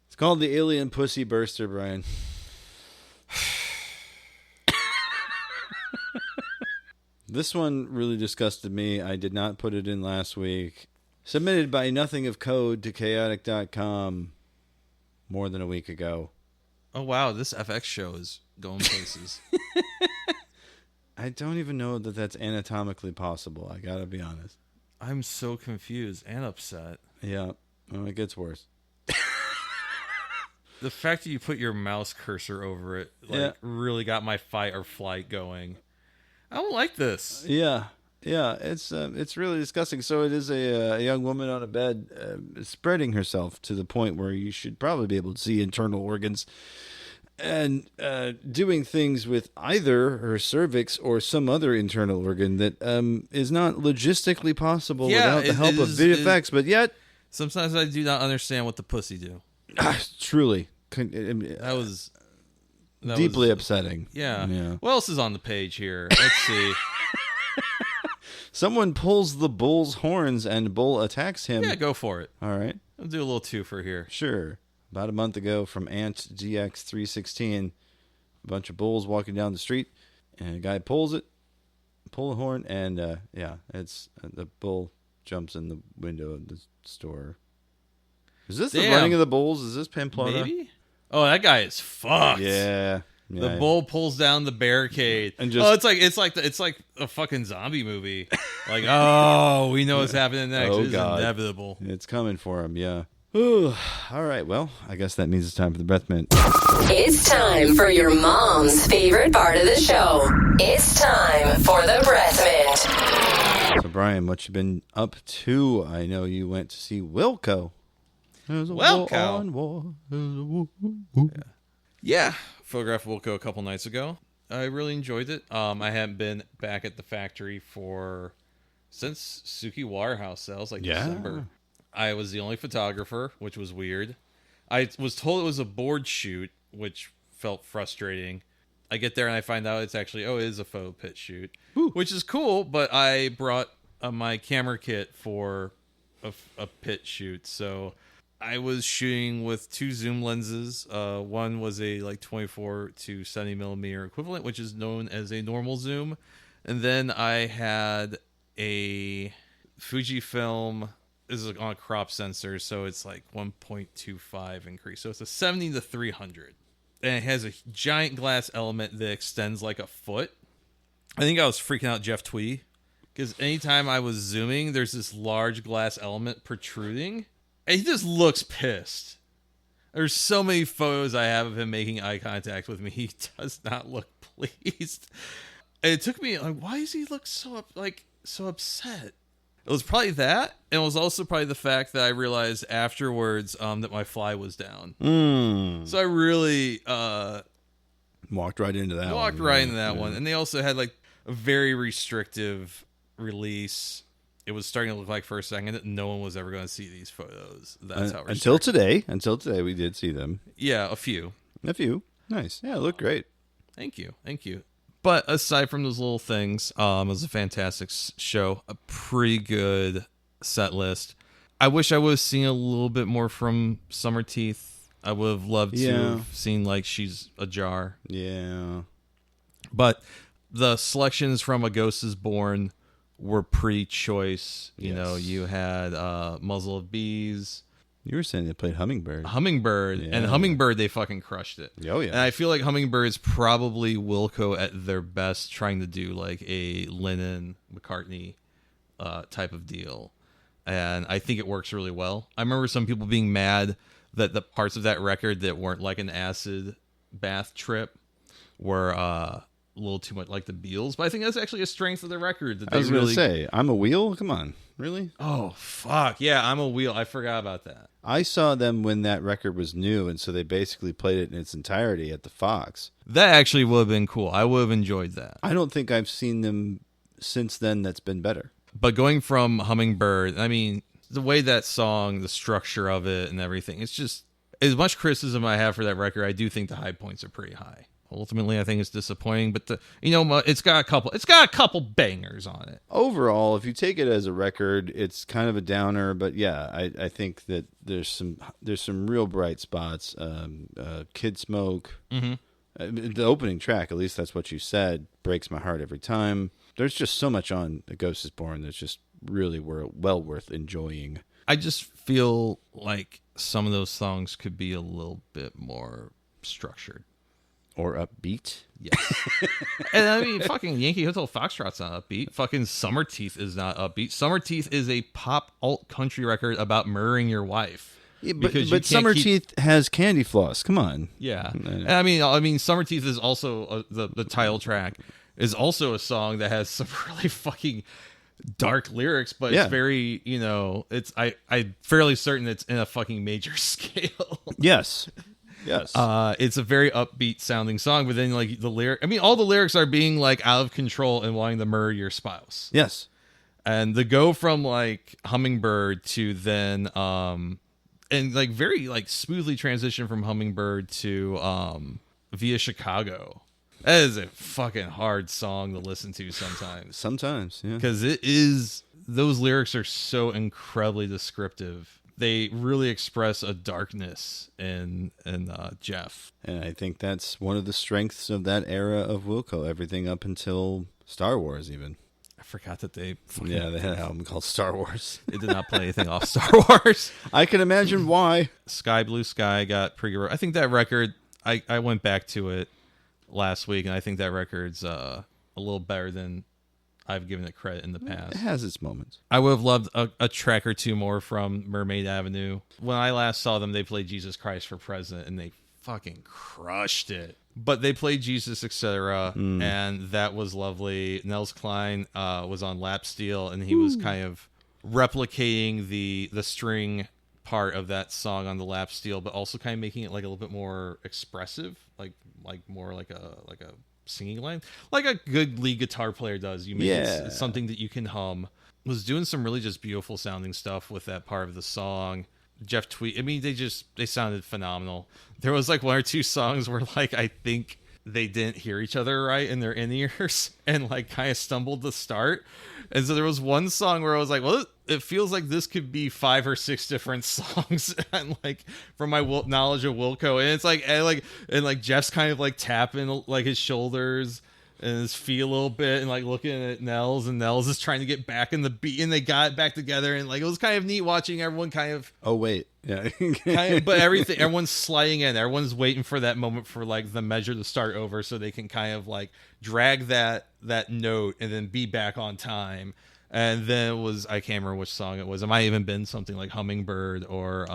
It's called the Alien Pussy Burster, Brian. This one really disgusted me. I did not put it in last week. Submitted by Nothing of Code to chaotic.com more than a week ago. Oh, wow. This FX show is going places. I don't even know that that's anatomically possible. I gotta be honest. I'm so confused and upset. Yeah. Oh, it gets worse. The fact that you put your mouse cursor over it really got my fight or flight going. I don't like this. Yeah, it's really disgusting. So it is a young woman on a bed spreading herself to the point where you should probably be able to see internal organs and doing things with either her cervix or some other internal organ that is not logistically possible without the help of VFX. But yet, sometimes I do not understand what the pussy do. Truly, that was deeply upsetting. Yeah. What else is on the page here? Let's see. Someone pulls the bull's horns and bull attacks him. Yeah, go for it. All right. I'll do a little twofer here. Sure. About a month ago from Ant GX316, a bunch of bulls walking down the street, and a guy pull the horn, and it's the bull jumps in the window of the store. Is this the running of the bulls? Is this Pamplona? Maybe. Oh, that guy is fucked. Yeah. The bull pulls down the barricade, and just it's like a fucking zombie movie. Like, oh, we know what's happening next. Oh, it's God. inevitable. It's coming for him. Yeah. All right. Well, I guess that means it's time for the breath mint. It's time for your mom's favorite part of the show. It's time for the breath mint. So, Brian, what you been up to? I know you went to see Wilco. Wilco. Yeah. Photographed Wilco a couple nights ago. I really enjoyed it. I haven't been back at the factory since Suki Waterhouse sales, December. I was the only photographer, which was weird. I was told it was a board shoot, which felt frustrating. I get there and I find out it's actually, it is a photo pit shoot, which is cool, but I brought my camera kit for a pit shoot, so I was shooting with 2 zoom lenses. One was a 24 to 70 millimeter equivalent, which is known as a normal zoom. And then I had a Fujifilm. This is on a crop sensor, so it's 1.25 increase. So it's a 70 to 300. And it has a giant glass element that extends like a foot. I think I was freaking out Jeff Tweedy, because anytime I was zooming, there's this large glass element protruding. And he just looks pissed. There's so many photos I have of him making eye contact with me. He does not look pleased. And it took me, why does he look so upset? It was probably that, and it was also probably the fact that I realized afterwards that my fly was down. So I really walked right into that one. And they also had a very restrictive release. It was starting to look like for a second that no one was ever going to see these photos. That's how until today we did see them. Yeah, a few. Nice. Yeah, it looked great. Thank you. But aside from those little things, it was a fantastic show. A pretty good set list. I wish I would have seen a little bit more from Summer Teeth. I would have loved to have seen She's a Jar. Yeah. But the selections from A Ghost Is Born were pretty choice. You know, you had Muzzle of Bees. You were saying they played Hummingbird. And Hummingbird, they fucking crushed it. Oh, yeah. And I feel like Hummingbird is probably Wilco at their best, trying to do a Lennon McCartney type of deal. And I think it works really well. I remember some people being mad that the parts of that record that weren't like an acid bath trip were a little too much like the Beatles. But I think that's actually a strength of the record. That I was going to say, I'm a Wheel? Come on. Really? Oh, fuck. Yeah, I'm a Wheel. I forgot about that. I saw them when that record was new, and so they basically played it in its entirety at the Fox. That actually would have been cool. I would have enjoyed that. I don't think I've seen them since then that's been better. But going from Hummingbird, I mean, the way that song, the structure of it and everything, it's just, as much criticism I have for that record, I do think the high points are pretty high. Ultimately, I think it's disappointing, but it's got a couple bangers on it. Overall, if you take it as a record, it's kind of a downer, but yeah, I think that there's some real bright spots. Kid Smoke, the opening track, at least that's what you said, breaks my heart every time. There's just so much on A Ghost Is Born that's just really well worth enjoying. I just feel like some of those songs could be a little bit more structured. Or upbeat. Yes. And I mean, fucking Yankee Hotel Foxtrot's not upbeat. Fucking Summer Teeth is not upbeat. Summer Teeth is a pop alt country record about murdering your wife. Yeah, but Summer Teeth has Candy Floss. Come on. Yeah. And I mean, Summer Teeth is also the title track is also a song that has some really fucking dark lyrics, but it's very, I'm fairly certain it's in a fucking major scale. Yes. It's a very upbeat sounding song, but then the lyric, I mean, all the lyrics are being out of control and wanting to murder your spouse. Yes. And the go from Hummingbird to then, and very smoothly transition from Hummingbird to Via Chicago. That is a fucking hard song to listen to sometimes. Sometimes, yeah. Because those lyrics are so incredibly descriptive. They really express a darkness in Jeff. And I think that's one of the strengths of that era of Wilco. Everything up until Star Wars, even. I forgot that they They had an album called Star Wars. It did not play anything off Star Wars. I can imagine why. Sky Blue Sky got pretty good. I think that record, I went back to it last week, and I think that record's a little better than I've given it credit in the past. It has its moments. I would have loved a track or two more from Mermaid Avenue. When I last saw them, they played Jesus Christ for President, and they fucking crushed it. But they played Jesus, etc., and that was lovely. Nels Klein was on lap steel, and he was kind of replicating the string part of that song on the lap steel, but also kind of making it like a little bit more expressive, like more like a singing line, like a good lead guitar player does. You make it's something that you can hum. Was doing some really just beautiful sounding stuff with that part of the song. Jeff Tweed, I mean, they sounded phenomenal. There was like one or two songs where like I think they didn't hear each other right in their in-ears and like kind of stumbled to start. And so there was one song where I was like, well, it feels like this could be 5 or 6 different songs. And like from my knowledge of Wilco, and it's like, and Jeff's kind of like tapping like his shoulders and his feet a little bit and like looking at Nels, and Nels is trying to get back in the beat, and they got back together, and like it was kind of neat watching everyone kind of but everyone's sliding in, everyone's waiting for that moment for like the measure to start over so they can kind of like drag that note and then be back on time. And then it was, I can't remember which song it was. It might have even been something like Hummingbird or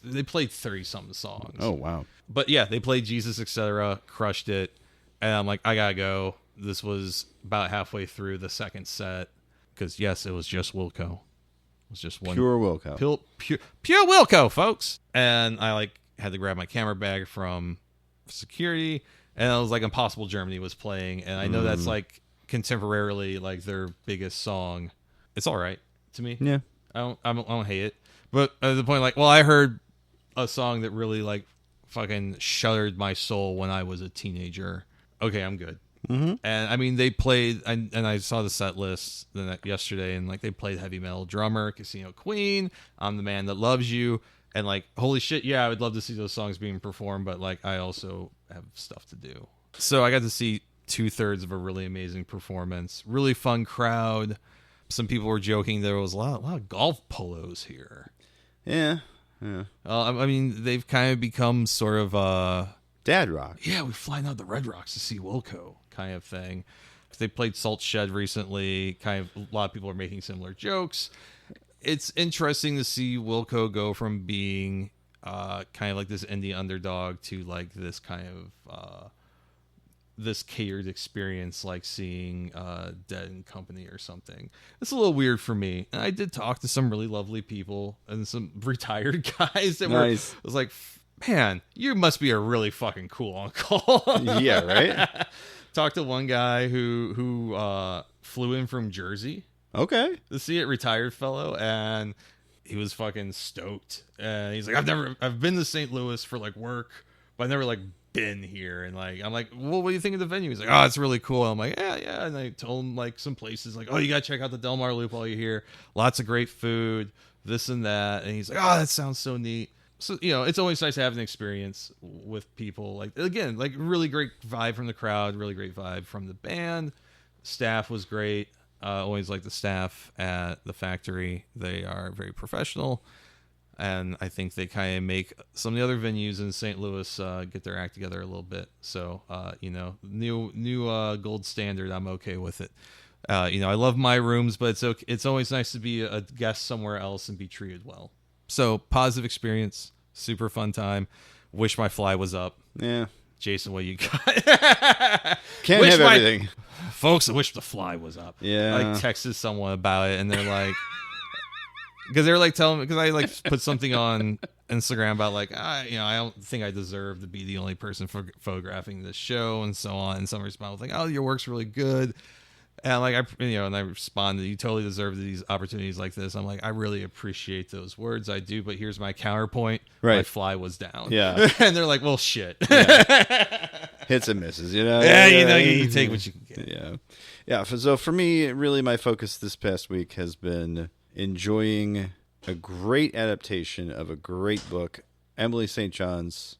they played 30 something songs. Oh wow. But yeah, they played Jesus, etc., crushed it. And I'm like, I gotta go. This was about halfway through the second set. Because, yes, it was just Wilco. It was just one. Pure Wilco. Pure Wilco, folks. And I, like, had to grab my camera bag from security. And it was like Impossible Germany was playing. And I know that's, like, contemporarily, like, their biggest song. It's all right to me. Yeah. I don't hate it. But at the point, like, well, I heard a song that really, like, fucking shuddered my soul when I was a teenager. Okay, I'm good. Mm-hmm. And I mean, they played, and I saw the set list yesterday, and like they played Heavy Metal Drummer, Casino Queen, I'm the Man That Loves You, and like, holy shit, yeah, I would love to see those songs being performed, but like, I also have stuff to do. So I got to see 2/3 of a really amazing performance, really fun crowd. Some people were joking there was a lot of golf polos here. Yeah. I mean, they've kind of become sort of Dad rock. Yeah, we're flying out the Red Rocks to see Wilco kind of thing. They played Salt Shed recently. Kind of a lot of people are making similar jokes. It's interesting to see Wilco go from being kind of like this indie underdog to like this kind of this catered experience, like seeing Dead and Company or something. It's a little weird for me. And I did talk to some really lovely people and some retired guys that nice. was like, man, you must be a really fucking cool uncle. Yeah, right? Talked to one guy who flew in from Jersey. Okay. To see it, retired fellow, and he was fucking stoked. And he's like, I've been to St. Louis for like work, but I've never like been here. And like, I'm like, well, what do you think of the venue? He's like, oh, it's really cool. I'm like, yeah. And I told him like some places, like, oh, you gotta check out the Del Mar Loop while you're here. Lots of great food, this and that. And he's like, oh, that sounds so neat. So, you know, it's always nice to have an experience with people. Like, again, like really great vibe from the crowd, really great vibe from the band. Staff was great. Always like the staff at the factory. They are very professional. And I think they kind of make some of the other venues in St. Louis get their act together a little bit. So, you know, new gold standard, I'm okay with it. You know, I love my rooms, but it's always nice to be a guest somewhere else and be treated well. So, positive experience, super fun time. Wish my fly was up. Yeah. Jason, what you got? Can't have everything. Folks, I wish the fly was up. Yeah. I like texted someone about it, and they're like, because they're like telling me, because I like put something on Instagram about like, I don't think I deserve to be the only person photographing this show and so on. And some response was like, oh, your work's really good. And like and I responded, you totally deserve these opportunities like this. I'm like, I really appreciate those words, I do, but here's my counterpoint. Right. My fly was down. Yeah. And they're like, well, shit. Yeah. hits and misses, you know. Yeah, you know, you take what you can get. Yeah. So for me, really, my focus this past week has been enjoying a great adaptation of a great book, Emily St. John's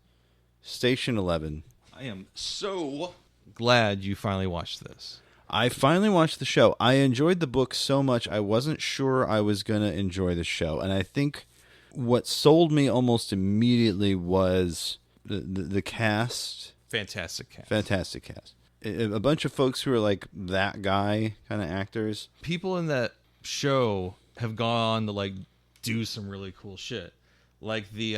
Station 11. I am so glad you finally watched this. I finally watched the show. I enjoyed the book so much, I wasn't sure I was going to enjoy the show. And I think what sold me almost immediately was the cast. Fantastic cast. Fantastic cast. A bunch of folks who are like that guy kind of actors. People in that show have gone on to like do some really cool shit. Like the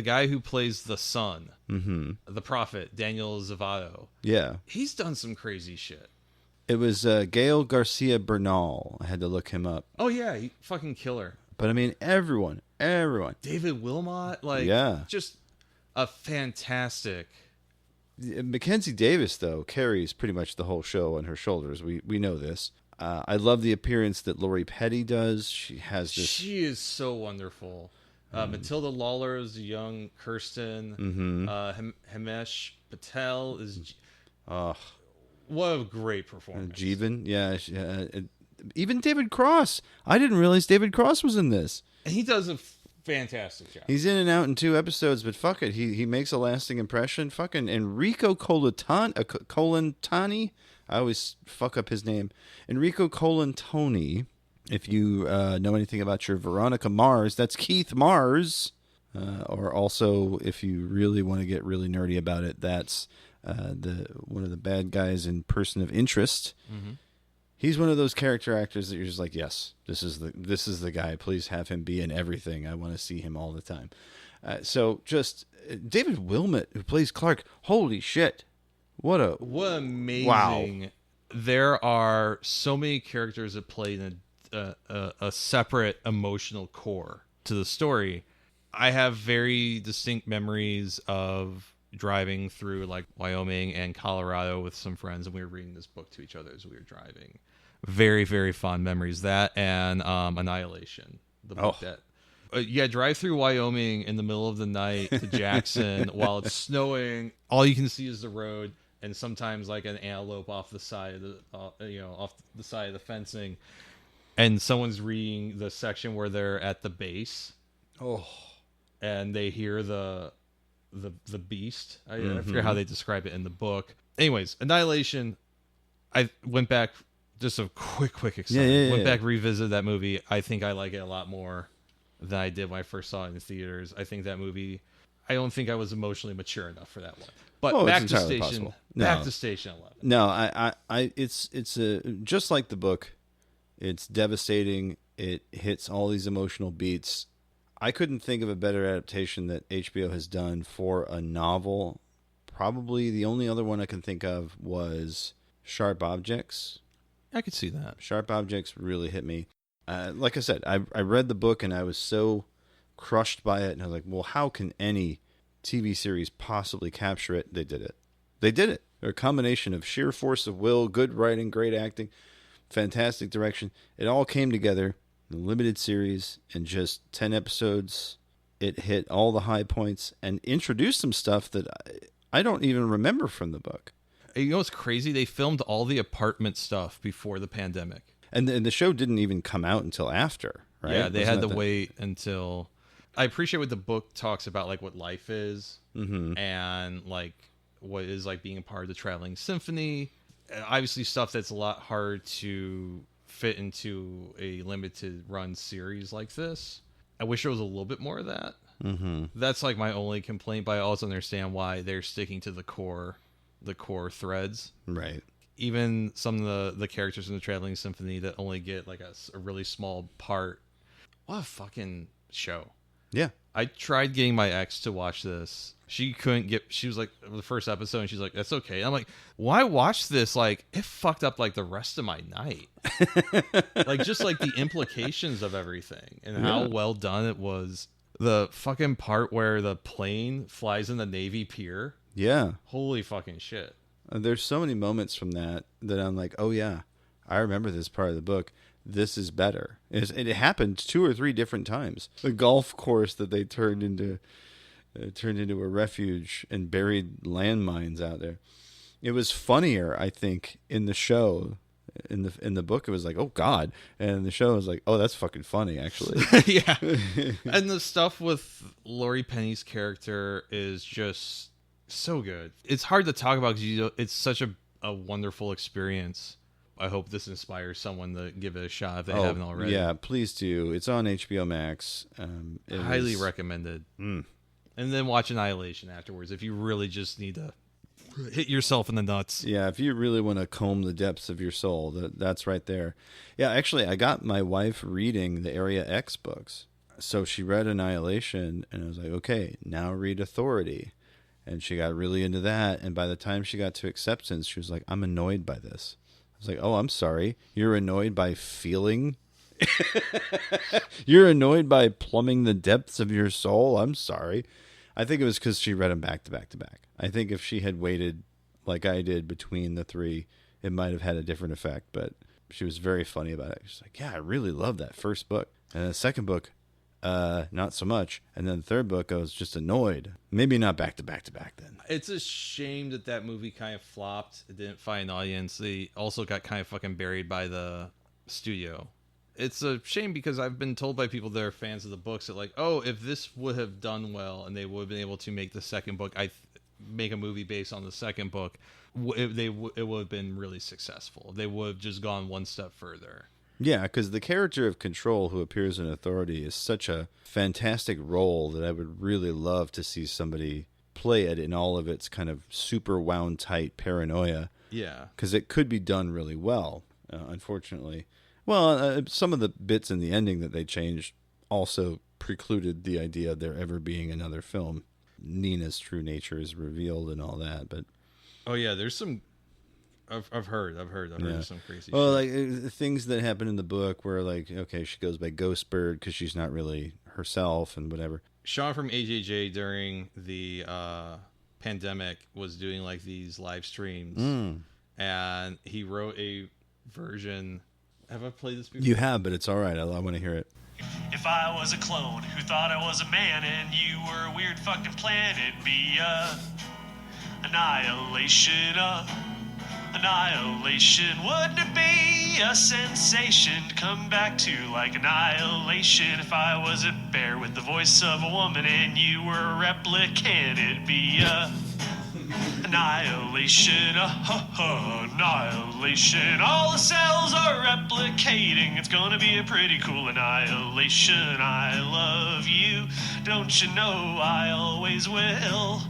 guy who plays the son, the prophet, Daniel Zavado. Yeah. He's done some crazy shit. It was Gael Garcia Bernal. I had to look him up. Oh, yeah. He fucking killer. But I mean, everyone. David Wilmot. Like, yeah. Just a fantastic. Mackenzie Davis, though, carries pretty much the whole show on her shoulders. We know this. I love the appearance that Lori Petty does. She has this. She is so wonderful. Matilda Lawler is a young Kirsten. Himesh Patel is. What a great performance. Jeevan, yeah. Even David Cross. I didn't realize David Cross was in this. And he does a fantastic job. He's in and out in 2 episodes, but fuck it. He makes a lasting impression. Fucking Enrico Colantoni. I always fuck up his name. Enrico Colantoni. If you know anything about your Veronica Mars, that's Keith Mars. Or also, if you really want to get really nerdy about it, that's one of the bad guys in Person of Interest. He's one of those character actors that you're just like, yes, this is the guy. Please have him be in everything. I want to see him all the time. So just David Wilmot, who plays Clark. Holy shit! What amazing! Wow. There are so many characters that play in a separate emotional core to the story. I have very distinct memories of driving through like Wyoming and Colorado with some friends, and we were reading this book to each other as we were driving. Very, very fond memories. That and Annihilation, the book that drive through Wyoming in the middle of the night to Jackson while it's snowing. All you can see is the road, and sometimes like an antelope off the side of the off the side of the fencing, and someone's reading the section where they're at the base. And they hear the beast. I forget how they describe it in the book. Anyways, Annihilation. I went back, just a quick excitement. Went back, revisited that movie. I think I like it a lot more than I did when I first saw it in the theaters. I think that movie. I don't think I was emotionally mature enough for that one. But back to Station 11. No, it's just like the book. It's devastating. It hits all these emotional beats. I couldn't think of a better adaptation that HBO has done for a novel. Probably the only other one I can think of was Sharp Objects. I could see that. Sharp Objects really hit me. Like I said, I read the book and I was so crushed by it. And I was like, well, how can any TV series possibly capture it? They did it. They're a combination of sheer force of will, good writing, great acting, fantastic direction. It all came together. The limited series in just 10 episodes. It hit all the high points and introduced some stuff that I don't even remember from the book. You know what's crazy? They filmed all the apartment stuff before the pandemic. And the show didn't even come out until after, right? Yeah, they had to wait until... I appreciate what the book talks about, like what life is and like what is like being a part of the traveling symphony. Obviously stuff that's a lot hard to fit into a limited run series like this. I wish there was a little bit more of that. That's like my only complaint, but I also understand why they're sticking to the core threads. Right. Even some of the characters in the Traveling Symphony that only get like a really small part. What a fucking show. Yeah. I tried getting my ex to watch this. She couldn't get, she was like, the first episode, and she's like, that's okay. I'm like, why watch this? Like, it fucked up like the rest of my night. Like, just like the implications of everything and how well done it was. The fucking part where the plane flies in the Navy pier. Yeah. Holy fucking shit. There's so many moments from that I'm like, oh yeah, I remember this part of the book. This is better. It happened 2 or 3 different times. The golf course that they turned into turned into a refuge and buried landmines out there. It was funnier, I think, in the show. In the book, it was like, oh God, and the show was like, oh, that's fucking funny, actually. Yeah. And the stuff with Laurie Penny's character is just so good. It's hard to talk about because it's such a wonderful experience. I hope this inspires someone to give it a shot if they haven't already. Yeah, please do. It's on HBO Max. Highly recommended. And then watch Annihilation afterwards if you really just need to hit yourself in the nuts. Yeah, if you really want to comb the depths of your soul, that's right there. Yeah, actually, I got my wife reading the Area X books. So she read Annihilation, and I was like, okay, now read Authority. And she got really into that, and by the time she got to Acceptance, she was like, I'm annoyed by this. I was like, oh, I'm sorry. You're annoyed by feeling? You're annoyed by plumbing the depths of your soul? I'm sorry. I think it was because she read them back to back to back. I think if she had waited like I did between the three, it might have had a different effect. But she was very funny about it. She's like, yeah, I really love that first book. And the second book, not so much. And then the third book, I was just annoyed. Maybe not back to back to back then. It's a shame that movie kind of flopped. It didn't find an audience. They also got kind of fucking buried by the studio. It's a shame because I've been told by people that are fans of the books that like, oh, if this would have done well and they would have been able to make the second book, make a movie based on the second book, it would have been really successful. They would have just gone one step further. Yeah, because the character of Control who appears in Authority is such a fantastic role that I would really love to see somebody play it in all of its kind of super wound tight paranoia. Yeah. Because it could be done really well, unfortunately. Well, some of the bits in the ending that they changed also precluded the idea of there ever being another film. Nina's true nature is revealed and all that, but oh yeah, there's some. I've heard some crazy. Well, shit. like things that happen in the book where like, okay, she goes by Ghost Bird because she's not really herself and whatever. Sean from AJJ during the pandemic was doing like these live streams, and he wrote a version. Have I played this before? You have, but it's all right. I want to hear it. If I was a clone who thought I was a man and you were a weird fucking planet, it'd be annihilation. Annihilation. Wouldn't it be a sensation to come back to like annihilation? If I was a bear with the voice of a woman and you were a replicant, it'd be annihilation, annihilation. All the cells are replicating. It's gonna be a pretty cool annihilation. I love you, don't you know I always will.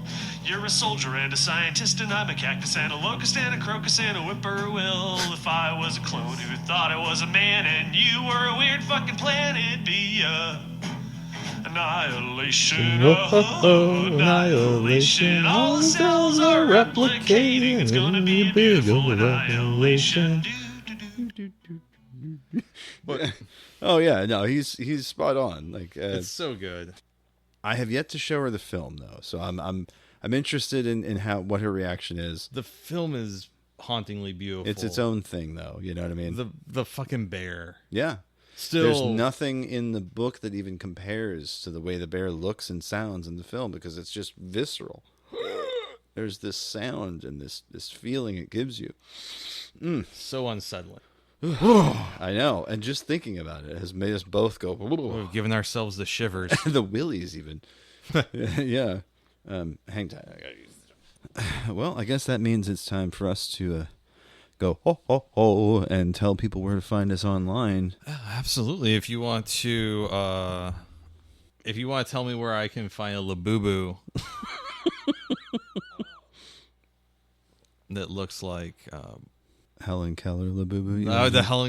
You're a soldier and a scientist, and I'm a cactus and a locust and a crocus and a whippoorwill. If I was a clone who thought I was a man and you were a weird fucking planet, it'd be annihilation, annihilation. All the cells are replicating. It's gonna be a beautiful annihilation. Oh yeah, no, he's spot on. Like it's so good. I have yet to show her the film though, so I'm interested in what her reaction is. The film is hauntingly beautiful. It's its own thing though, you know what I mean? The fucking bear. Yeah. Still, there's nothing in the book that even compares to the way the bear looks and sounds in the film because it's just visceral. There's this sound and this feeling it gives you. So unsettling. I know, and just thinking about it has made us both go. We've given ourselves the shivers. The willies even. Yeah. Hang tight. I gotta use this. Well, I guess that means it's time for us to go ho ho ho and tell people where to find us online. Absolutely. If you want to tell me where I can find a Labubu that looks like Helen Keller Labubu.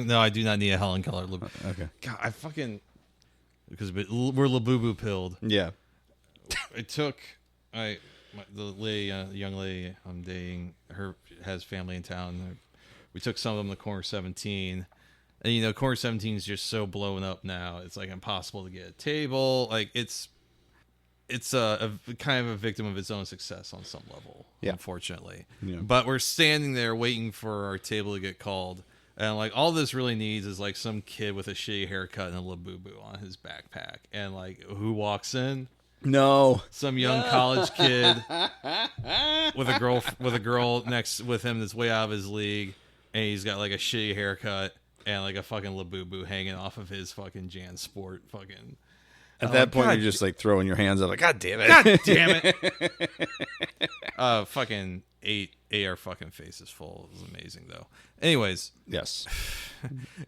No, I do not need a Helen Keller Labubu. Okay. God, because we're Labubu pilled. Yeah. It took the young lady I'm dating. Her has family in town. We took some of them to Corner 17, and Corner 17 is just so blown up now. It's like impossible to get a table. Like it's a kind of a victim of its own success on some level, unfortunately. Yeah. But we're standing there waiting for our table to get called, and like all this really needs is like some kid with a shitty haircut and a Labubu on his backpack, and like who walks in? No. Some young college kid with a girl next with him that's way out of his league, and he's got like a shitty haircut and like a fucking Labubu hanging off of his fucking Jan Sport fucking. At that point, you're just like throwing your hands up, like, God damn it! God damn it! Fucking ate our fucking faces full. It was amazing though. Anyways, yes.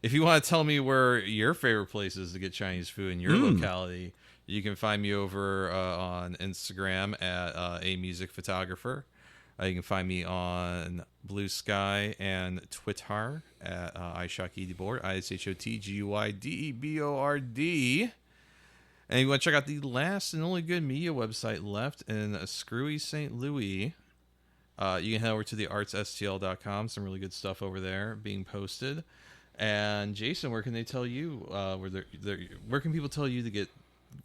If you want to tell me where your favorite place is to get Chinese food in your locality, you can find me over on Instagram at a music photographer. You can find me on Blue Sky and Twitter at ishotguidebord, ishotguidebord. And if you want to check out the last and only good media website left in Screwy St. Louis, you can head over to theartsstl.com. Some really good stuff over there being posted. And Jason, where can they tell you? Where can people tell you to get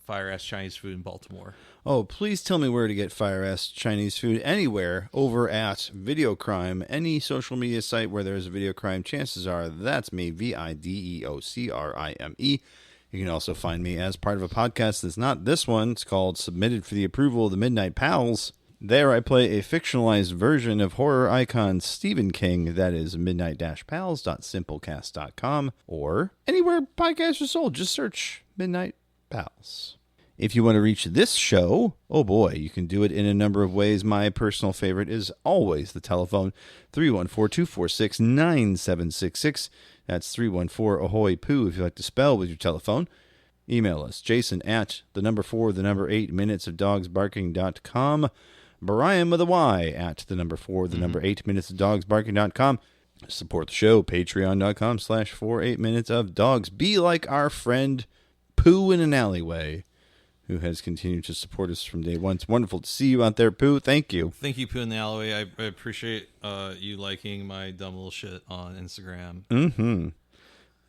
fire-ass Chinese food in Baltimore? Oh, please tell me where to get fire-ass Chinese food anywhere over at Video Crime. Any social media site where there's a video crime, chances are that's me, VIDEOCRIME. You can also find me as part of a podcast that's not this one. It's called Submitted for the Approval of the Midnight Pals. There I play a fictionalized version of horror icon Stephen King. That is midnight-pals.simplecast.com, or anywhere podcasts are sold. Just search Midnight Pals. If you want to reach this show, oh boy, you can do it in a number of ways. My personal favorite is always the telephone, 314-246-9766. That's 314-AHOY POO if you like to spell with your telephone. Email us, Jason at 8 minutesofdogsbarking.com. Brian with a Y at 8 minutesofdogsbarking.com. Support the show, patreon.com/48minutesofdogs. Be like our friend Pooh in an Alleyway, who has continued to support us from day one. It's wonderful to see you out there, Pooh. Thank you. Thank you, Pooh in the Alleyway. I appreciate you liking my dumb little shit on Instagram. Mm-hmm.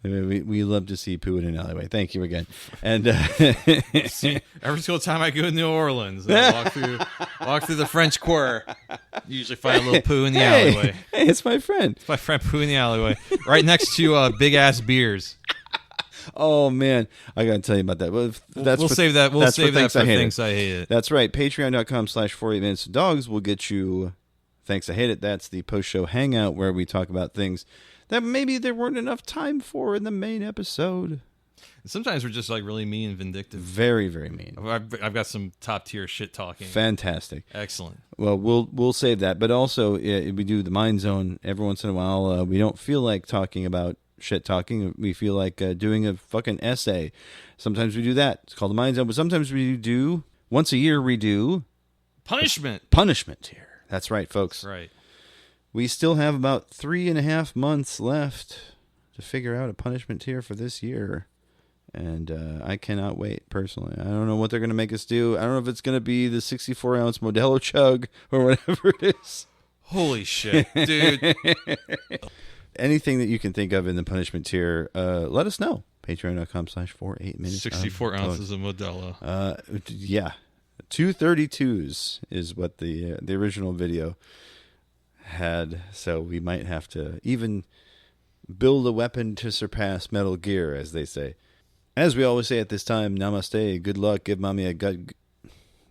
We love to see Pooh in an Alleyway. Thank you again. And see, every single time I go to New Orleans, I walk through the French Quarter. You usually find a little Pooh in the alleyway. Hey, it's my friend. It's my friend Pooh in the alleyway, right next to big ass beers. Oh man, I gotta tell you about that. Well, we'll save that. We'll save that for Thanks I Hate It. That's right. Patreon.com/48minutesofdogs will get you Thanks I Hate It. That's the post-show hangout where we talk about things that maybe there weren't enough time for in the main episode. Sometimes we're just like really mean and vindictive. Very, very mean. I've got some top tier shit talking. Fantastic. Excellent. Well, we'll save that. But also, we do the Mind Zone every once in a while. We don't feel like talking about shit talking. We feel like doing a fucking essay. Sometimes we do that. It's called the Mind Zone. But sometimes we do, once a year, we do punishment here. That's right, folks. That's right. We still have about 3.5 months left to figure out a punishment tier for this year. And I cannot wait, personally. I don't know what they're going to make us do. I don't know if it's going to be the 64-ounce Modelo chug or whatever it is. Holy shit, dude. Anything that you can think of in the punishment tier, let us know. Patreon.com/48minutes. 64 ounces of Modelo. Yeah. 232s is what the original video had. So we might have to even build a weapon to surpass Metal Gear, as they say. As we always say at this time, namaste, good luck, give mommy a gut,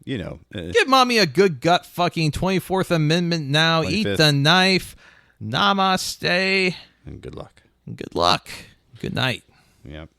give mommy a good gut fucking 24th Amendment now, 25th. Eat the knife, namaste. And good luck. Good luck. Good night. Yep.